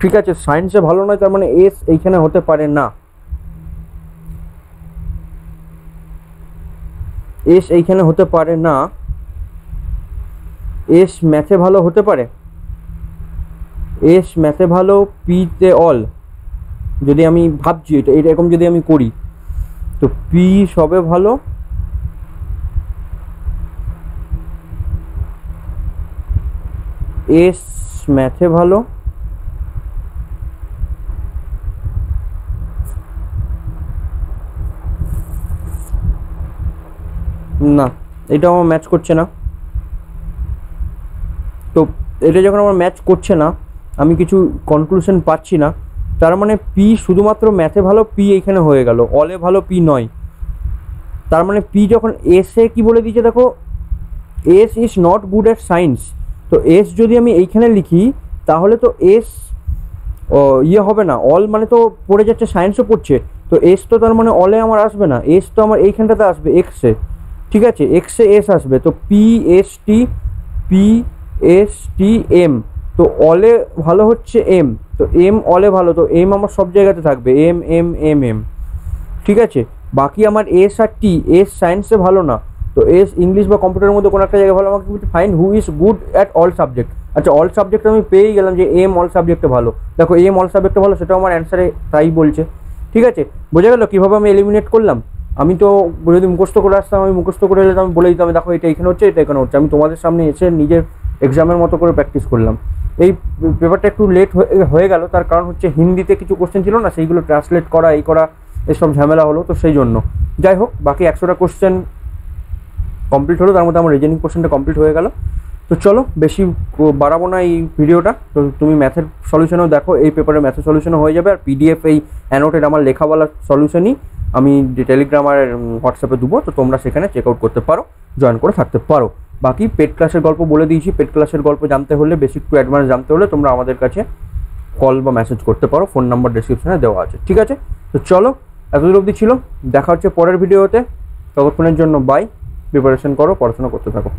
ঠিক আছে, সায়েন্সে ভালো নয়, তার মানে এস এইখানে হতে পারে না, এস এইখানে হতে পারে না। এস ম্যাথে ভালো হতে পারে, এস ম্যাথে ভালো, পিতে অল, যদি আমি ভাবছি এটা এরকম যদি আমি করি, তো পি সবে ভালো, এস ম্যাথে ভালো, না এটা আমার ম্যাচ করছে না। তো এটা যখন আমার ম্যাচ করছে না, আমি কিছু কনক্লুশন পাচ্ছি না, তার মানে পি শুধুমাত্র ম্যাথে ভালো, পি এইখানে হয়ে গেল, অলে ভালো পি নয়। তার মানে পি যখন এসে কি বলে দিয়েছে দেখো, S is not good at science, তো এস যদি আমি এইখানে লিখি তাহলে তো এস ইয়ে হবে না, অল মানে তো পড়ে যাচ্ছে, সায়েন্সও পড়ছে, তো এস তো তার মানে অলে আমার আসবে না, এস তো আমার এইখানটাতে আসবে এক্সে, ঠিক আছে, এক্সে এস আসবে, তো পি এস টি এম, তো অলে ভালো হচ্ছে এম, তো এম অলে ভালো, তো এম আমার সব জায়গাতে থাকবে, এম এম এম এম, ঠিক আছে। বাকি আমার এস আর টি, এস সায়েন্সে ভালো না, তো এস ইংলিশ বা কম্পিউটারের মধ্যে কোনো একটা জায়গায় ভালো, আমাকে বলছে find who is good at all subject. আচ্ছা, অল সাবজেক্টে আমি পেয়েই গেলাম যে এম অল সাবজেক্টে ভালো, দেখো এম অল সাবজেক্টে ভালো, সেটাও আমার অ্যান্সারে তাই বলছে, ঠিক আছে। বোঝা গেল কীভাবে আমি এলিমিনেট করলাম? আমি তো যদি মুখস্থ করে আসতাম, আমি মুখস্থ করে এলে আমি বলে দিতাম দেখো এটা এখানে হচ্ছে, এটা এখানে হচ্ছে, আমি তোমাদের সামনে এসে নিজের এক্সামের মতো করে প্র্যাকটিস করলাম। এই পেপারটা একটু লেট হয়ে গেল, তার কারণ হচ্ছে হিন্দিতে কিছু কোশ্চেন ছিল না, সেইগুলো ট্রান্সলেট করা এই করা এসব ঝামেলা হলো, তো সেই জন্য। যাই হোক, বাকি 100টা কোশ্চেন কমপ্লিট হলো, তার মধ্যে আমার রিজনিং কোশ্চেনটা কমপ্লিট হয়ে গেল। তো চলো, বেশি বাড়াবো না এই ভিডিওটা, তো তুমি ম্যাথের সলিউশনও দেখো, এই পেপারের ম্যাথের সলিউশনও হয়ে যাবে, আর পিডিএফ এই অ্যানোটেড আমার লেখাওয়ালা সলিউশনই আমি টেলিগ্রাম আর হোয়াটসঅ্যাপে দেবো, তো তোমরা সেখানে চেক আউট করতে পারো, জয়েন করে থাকতে পারো। বাকি পেড ক্লাসের গল্প বলে দিয়েছি, পেড ক্লাসের গল্প জানতে হলে, বেসিক টু অ্যাডভান্স জানতে হলে তোমরা আমাদের কাছে কল বা মেসেজ করতে পারো, ফোন নাম্বার ডেসক্রিপশনে দেওয়া আছে। ঠিক আছে, তো চলো এতদূর অবধি ছিল, দেখা হচ্ছে পরের ভিডিওতে। ততক্ষণের জন্য বাই, প্রিপারেশন করো, পড়াশোনা করতে থাকো।